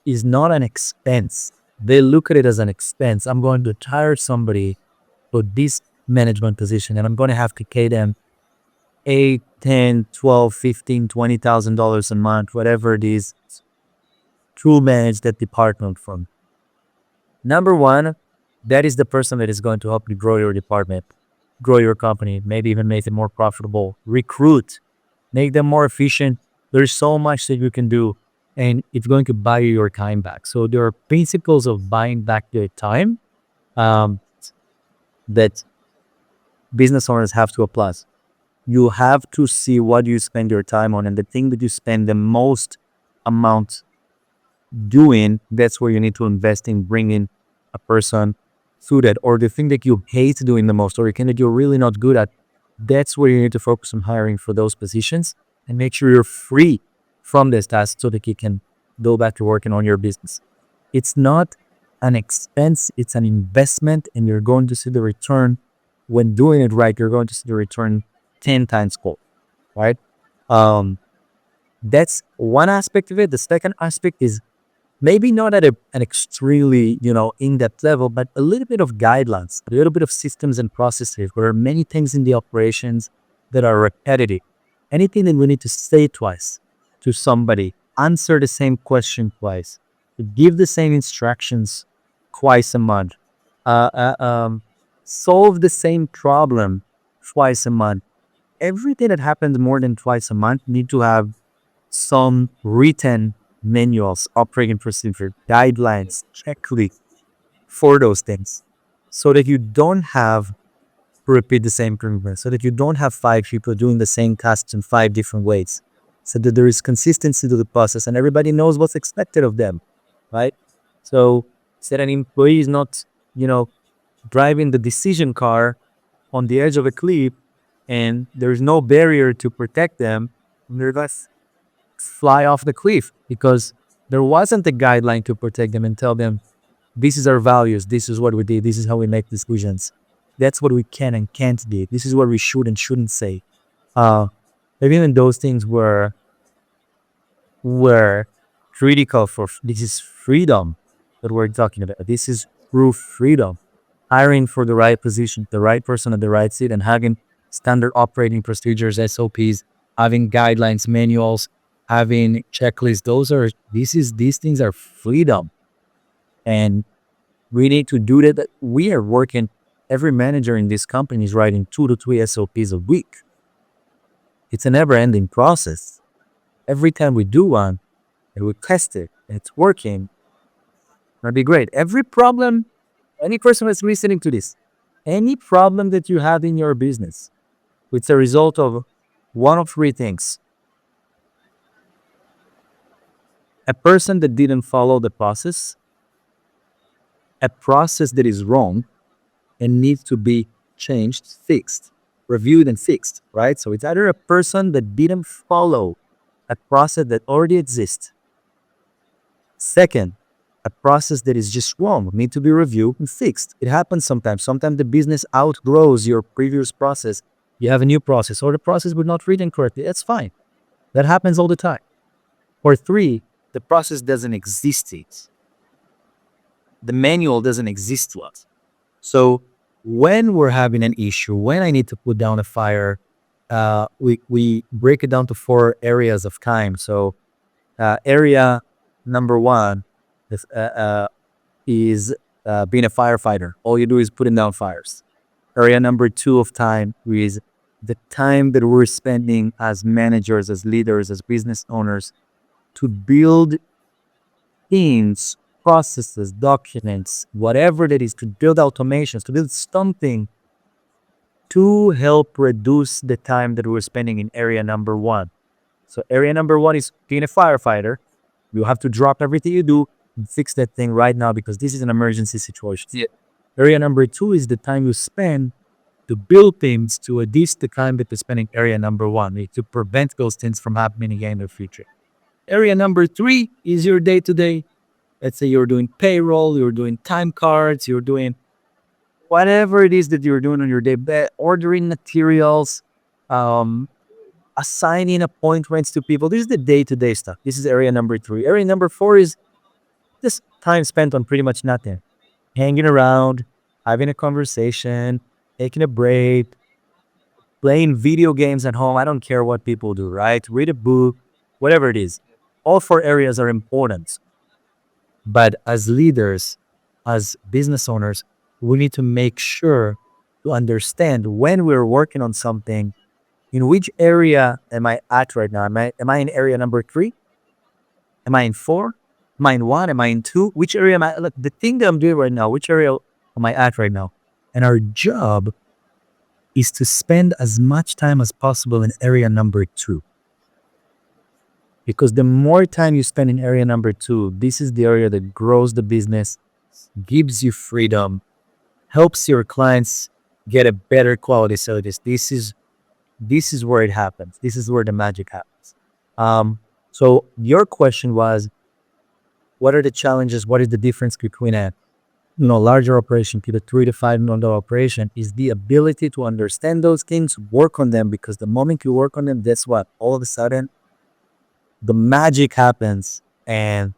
is not an expense. They look at it as an expense. I'm going to hire somebody for this management position, and I'm going to have to pay them 8, 10, 12, 15, $20,000 a month, whatever it is, to manage that department from. Number one, that is the person that is going to help you grow your department, grow your company, maybe even make it more profitable. Recruit, make them more efficient. There's so much that you can do, and it's going to buy you your time back. So there are principles of buying back your time. Um, that business owners have to apply. You have to see what you spend your time on, and the thing that you spend the most amount doing, that's where you need to invest in bringing a person through that. Or the thing that you hate doing the most, or the thing that you're really not good at, that's where you need to focus on hiring for those positions and make sure you're free from this task so that you can go back to working on your business. It's not an expense, it's an investment, and you're going to see the return. When doing it right, you're going to see the return 10 times more, right? Um, that's one aspect of it. The second aspect is maybe not at an extremely, in-depth level, but a little bit of guidelines, a little bit of systems and processes. There are many things in the operations that are repetitive. Anything that we need to say twice to somebody, answer the same question twice, give the same instructions twice a month, uh, uh, um, solve the same problem twice a month. Everything that happens more than twice a month need to have some written manuals, operating procedure, guidelines, checklists for those things, so that you don't have to repeat the same improvement, so that you don't have five people doing the same tasks in five different ways, so that there is consistency to the process and everybody knows what's expected of them, right? So that an employee is not, driving the decision car on the edge of a cliff and there's no barrier to protect them, and they're just fly off the cliff because there wasn't a guideline to protect them and tell them, this is our values, this is what we did, this is how we make decisions, that's what we can and can't do, this is what we should and shouldn't say. uh Even those things were critical for this is freedom that we're talking about. This is true freedom. Hiring for the right position, the right person at the right seat, and having standard operating procedures, SOPs, having guidelines, manuals, having checklists. These things are freedom. And we need to do that. We are working, every manager in this company is writing 2 to 3 SOPs a week. It's a never ending process. Every time we do one, and we test it, and it's working, that'd be great. Every problem, any person that's listening to this, any problem that you have in your business, it's a result of one of three things. A person that didn't follow the process, a process that is wrong and needs to be changed, fixed, reviewed and fixed, right? So it's either a person that didn't follow a process that already exists. Second, a process that is just wrong, need to be reviewed and fixed. It happens sometimes. Sometimes the business outgrows your previous process. You have a new process, or the process was not written correctly. That's fine. That happens all the time. Or three, the process doesn't exist yet. The manual doesn't exist to us. So when we're having an issue, when I need to put down a fire, we break it down to 4 areas of time. So area number 1 is being a firefighter. All you do is putting down fires. Area number 2 of time is the time that we're spending as managers, as leaders, as business owners to build teams, processes, documents, whatever that is, to build automations, to build something to help reduce the time that we're spending in area number 1. So area number 1 is being a firefighter. You have to drop everything you do and fix that thing right now because this is an emergency situation. Yeah. Area number 2 is the time you spend to build things to reduce the time that you spend in area number 1, to prevent those things from happening again in the future. Area number 3 is your day-to-day. Let's say you're doing payroll, you're doing time cards, you're doing whatever it is that you're doing on your day, ordering materials, assigning appointments to people. This is the day-to-day stuff. This is area number 3. Area number 4 is just time spent on pretty much nothing. Hanging around, having a conversation, taking a break, playing video games at home. I don't care what people do, right? Read a book, whatever it is. All 4 areas are important. But as leaders, as business owners, we need to make sure to understand when we're working on something, in which area am I at right now? Am I in area number 3? Am I in 4? Am I in 1? Am I in 2? Which area am I? Look, the thing that I'm doing right now, which area am I at right now? And our job is to spend as much time as possible in area number 2. Because the more time you spend in area number 2, this is the area that grows the business, gives you freedom, helps your clients get a better quality service. This is where it happens. This is where the magic happens. So your question was, what are the challenges? What is the difference between a larger operation to the $3 to $5 million operation? Is the ability to understand those things, work on them, because the moment you work on them, that's what all of a sudden the magic happens, and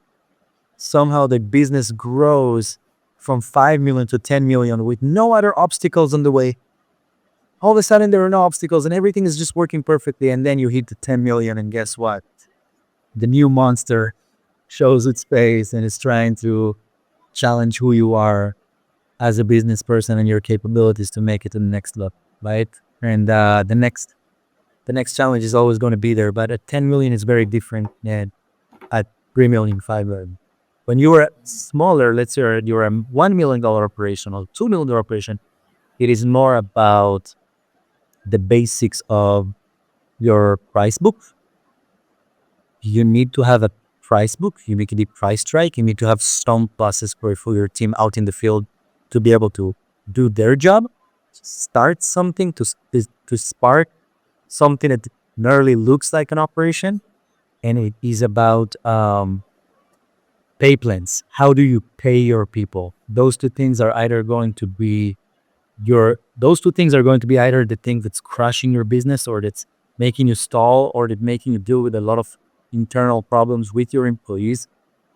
somehow the business grows from 5 million to 10 million with no other obstacles on the way. All of a sudden there are no obstacles and everything is just working perfectly, and then you hit the 10 million, and guess what? The new monster shows its face and is trying to challenge who you are as a business person and your capabilities to make it to the next level, right? And the next challenge is always going to be there, but at 10 million is very different than at 3 million, 5 million. When you are smaller, let's say you're a $1 million operation or $2 million operation, it is more about the basics of your price book. You need to have a price book. You need to be price strike. You need to have some process for your team out in the field to be able to do their job, start something, to spark something that nearly looks like an operation. And it is about pay plans. How do you pay your people? Those two things are either going to be either the thing that's crushing your business, or that's making you stall, or that making you deal with a lot of internal problems with your employees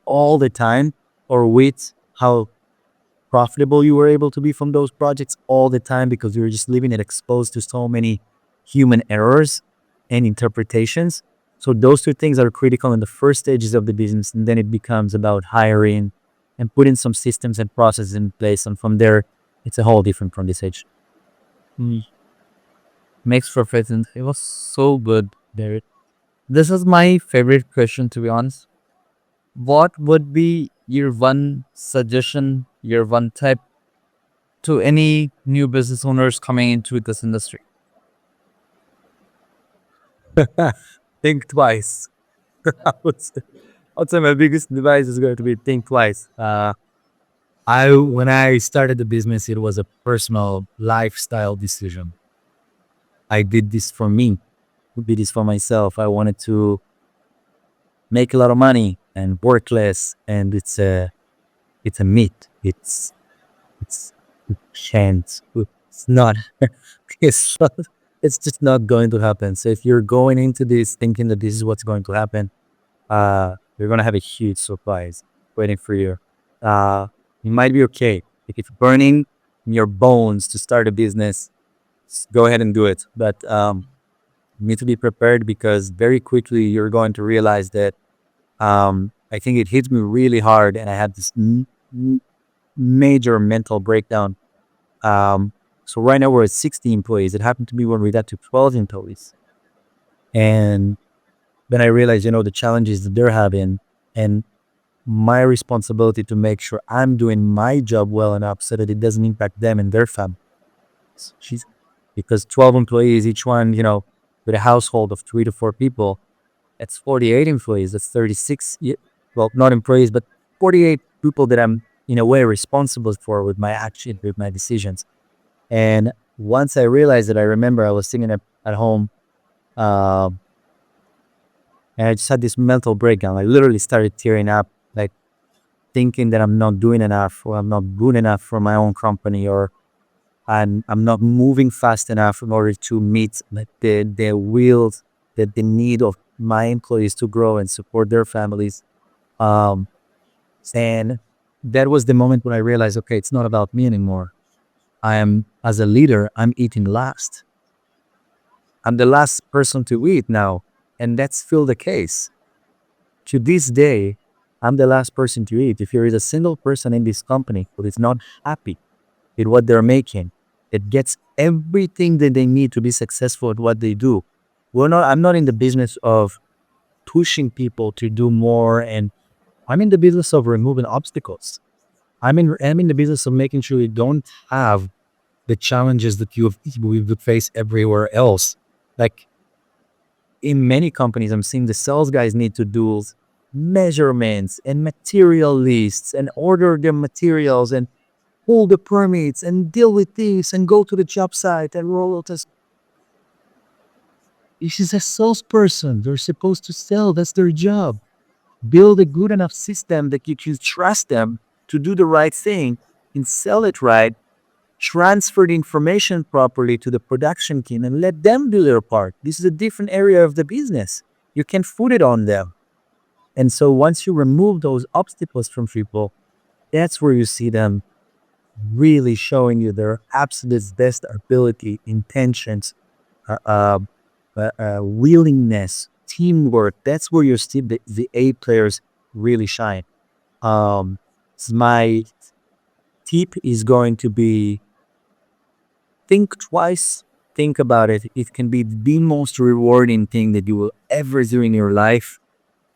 all the time, or with how profitable you were able to be from those projects all the time because you're just leaving it exposed to so many human errors and interpretations. So those two things are critical in the first stages of the business, and then it becomes about hiring and putting some systems and processes in place. And from there, it's a whole different from this age. Makes perfect sense. It was so good, David. This is my favorite question, to be honest. What would be your one suggestion, your one tip to any new business owners coming into this industry? Think twice. I would say my biggest advice is going to be think twice. When I started the business, it was a personal lifestyle decision. I did this for me. I did this for myself. I wanted to make a lot of money and work less, and it's a myth. It's chance. It's not. It's just not going to happen. So if you're going into this thinking that this is what's going to happen, you're gonna have a huge surprise waiting for you. You might be okay if it's burning in your bones to start a business. Go ahead and do it, but you need to be prepared, because very quickly you're going to realize that I think it hit me really hard, and I had this major mental breakdown. So right now we're at 60 employees. It happened to me when we got to 12 employees, and then I realized, the challenges that they're having, and my responsibility to make sure I'm doing my job well enough so that it doesn't impact them and their family. Because 12 employees, each one, with a household of 3 to 4 people, that's 48 employees. That's 36, well, not employees, but 48 people that I'm in a way responsible for with my action, with my decisions. And once I realized that, I remember I was sitting at home, and I just had this mental breakdown. I literally started tearing up, like thinking that I'm not doing enough, or I'm not good enough for my own company, or I'm not moving fast enough in order to meet the wills, the need of my employees to grow and support their families. And that was the moment when I realized, okay, it's not about me anymore. As a leader, I'm eating last. I'm the last person to eat now. And that's still the case. To this day, I'm the last person to eat. If there is a single person in this company who is not happy with what they're making, it gets everything that they need to be successful at what they do. I'm not in the business of pushing people to do more, and I'm in the business of removing obstacles. I'm in the business of making sure you don't have the challenges that we would face everywhere else. Like in many companies, I'm seeing the sales guys need to do measurements and material lists and order the materials and pull the permits and deal with this and go to the job site and roll out this. This is a salesperson. They're supposed to sell. That's their job. Build a good enough system that you can trust them to do the right thing and sell it right. Transfer the information properly to the production team and let them do their part. This is a different area of the business. You can put it on them. And so once you remove those obstacles from people, that's where you see them really showing you their absolute best ability, intentions, uh, uh, willingness, teamwork. That's where you see the A players really shine. My tip is going to be think twice, think about it. It can be the most rewarding thing that you will ever do in your life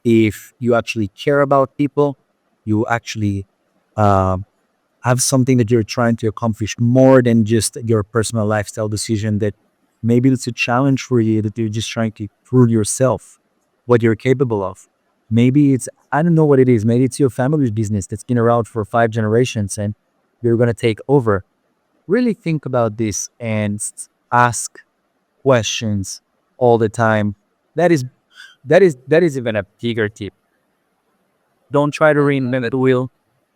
if you actually care about people, you actually um, have something that you're trying to accomplish more than just your personal lifestyle decision that maybe it's a challenge for you that you're just trying to prove yourself what you're capable of. Maybe it's, I don't know what it is. Maybe it's your family's business that's been around for 5 generations and you're going to take over. Really think about this and ask questions all the time. That is that is even a bigger tip. Don't try to reinvent the wheel.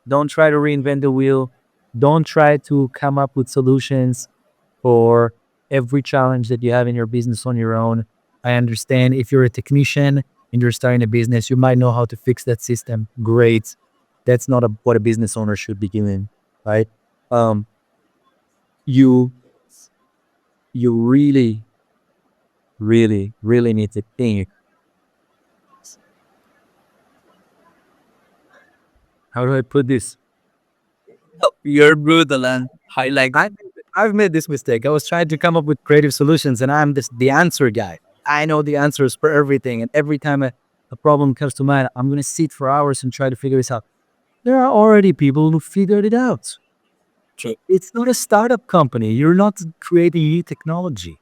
Don't try to reinvent the wheel. Don't try to come up with solutions for every challenge that you have in your business on your own. I understand if you're a technician and you're starting a business, you might know how to fix that system. Great. That's not what a business owner should be doing, right? Um, you you really, really, really need to think. How do I put this? You're brutal and I like I, I've made this mistake. I was trying to come up with creative solutions, and I'm the answer guy. I know the answers for everything, and every time a problem comes to mind, I'm gonna sit for hours and try to figure this out. There are already people who figured it out. true. It's not a startup company. You're not creating new technology,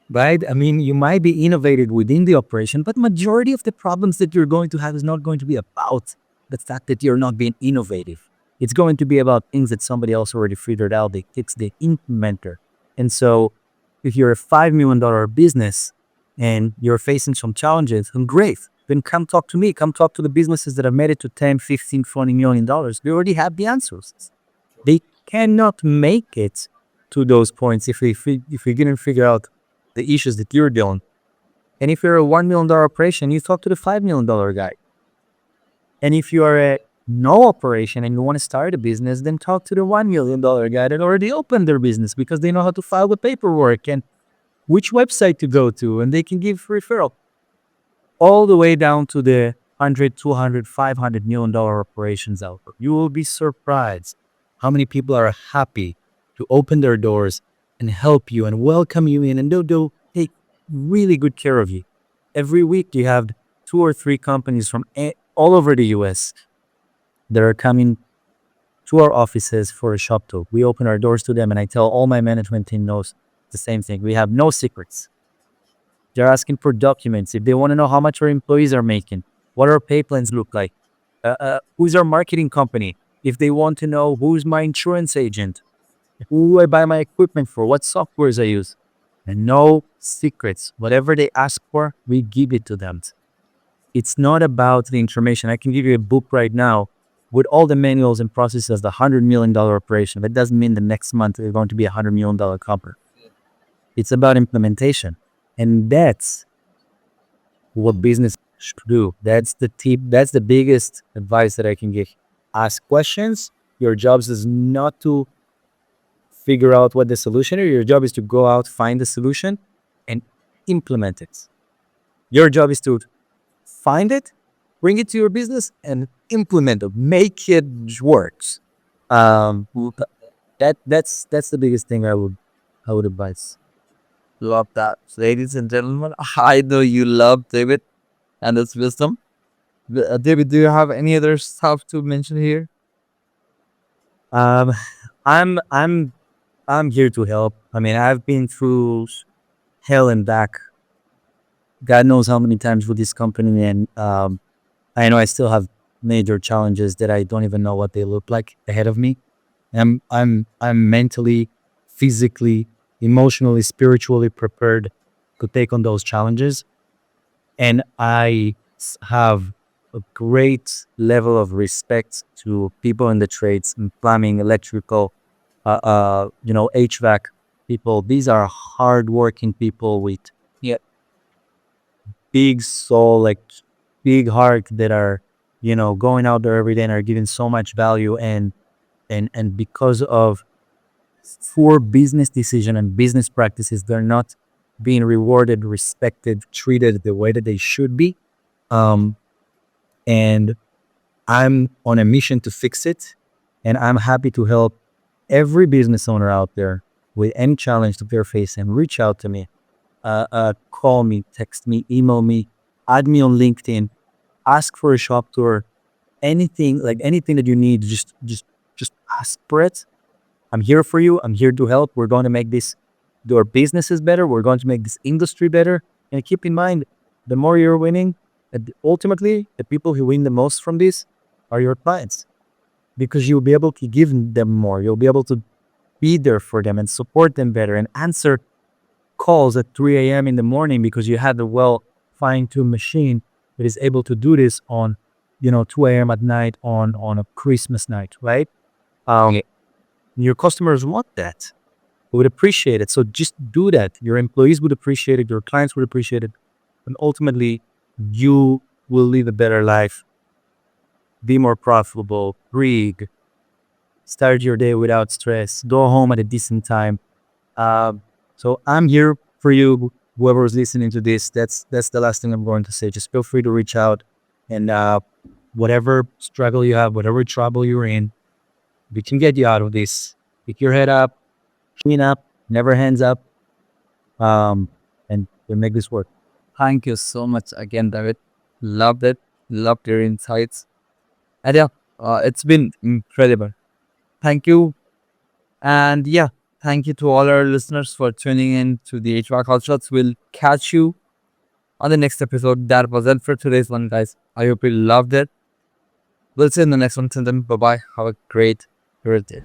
right? I mean, you might be innovative within the operation, but majority of the problems that you're going to have is not going to be about the fact that you're not being innovative. It's going to be about things that somebody else already figured out. It's the implementer. And so if you're a $5 million business and you're facing some challenges, then great. Then come talk to me. Come talk to the businesses that have made it to 10, 15, $20 million. We already have the answers. They cannot make it to those points if we didn't figure out the issues that you're dealing. And if you're a $1 million operation, you talk to the $5 million guy. And if you are a no operation and you want to start a business, then talk to the $1 million guy that already opened their business because they know how to file the paperwork and which website to go to, and they can give referral. All the way down to the 100, 200, $500 million operations out there. You will be surprised how many people are happy to open their doors and help you and welcome you in, and they'll take really good care of you. Every week you have 2 or 3 companies from all over the US that are coming to our offices for a shop talk. We open our doors to them, and I tell all my management team knows the same thing. We have no secrets. They're asking for documents. If they want to know how much our employees are making, what our pay plans look like, who's our marketing company, if they want to know who's my insurance agent, who I buy my equipment for, what softwares I use, and no secrets. Whatever they ask for, we give it to them. It's not about the information. I can give you a book right now with all the manuals and processes, the $100 million operation. That doesn't mean the next month we're going to be $100 million company. It's about implementation. And that's what business should do. That's the tip. That's the biggest advice that I can give. Ask questions. Your job is not to figure out what the solution is. Your job is to go out, find the solution, and implement it. Your job is to find it, bring it to your business, and implement it. Make it work. That's the biggest thing I would advise. Love that. Ladies and gentlemen, I know you love David and his wisdom. David, do you have any other stuff to mention here? Um, I'm I'm here to help. I mean, I've been through hell and back. God knows how many times with this company, and I know I still have major challenges that I don't even know what they look like ahead of me. I'm mentally, physically, emotionally, spiritually prepared to take on those challenges, and have a great level of respect to people in the trades, in plumbing, electrical, HVAC people. These are hardworking people with, yeah, big soul, like big heart, that are, going out there every day and are giving so much value, and because of poor business decision and business practices, they're not being rewarded, respected, treated the way that they should be. Um, and I'm on a mission to fix it. And I'm happy to help every business owner out there with any challenge that they're facing. Reach out to me, call me, text me, email me, add me on LinkedIn, ask for a shop tour, anything that you need. Just ask for it. I'm here for you. I'm here to help. We're going to make our businesses better. We're going to make this industry better. And keep in mind, the more you're winning, ultimately, the people who win the most from this are your clients, because you'll be able to give them more. You'll be able to be there for them and support them better and answer calls at 3 a.m. in the morning, because you had a well fine-tuned machine that is able to do this on, 2 a.m. at night on a Christmas night, right? Um, your customers want that, would appreciate it. So just do that. Your employees would appreciate it. Your clients would appreciate it. And ultimately, you will live a better life, be more profitable, breathe, start your day without stress, go home at a decent time. So I'm here for you, whoever's listening to this. That's the last thing I'm going to say. Just feel free to reach out, and whatever struggle you have, whatever trouble you're in, we can get you out of this. Pick your head up, clean up, never hands up, and we'll make this work. Thank you so much again, David. Loved it. Loved your insights. And yeah, it's been incredible. Thank you. And yeah, thank you to all our listeners for tuning in to the HVAC Hot Shots. We'll catch you on the next episode. That was it for today's one, guys. I hope you loved it. We'll see you in the next one. Till then, bye bye. Have a great birthday.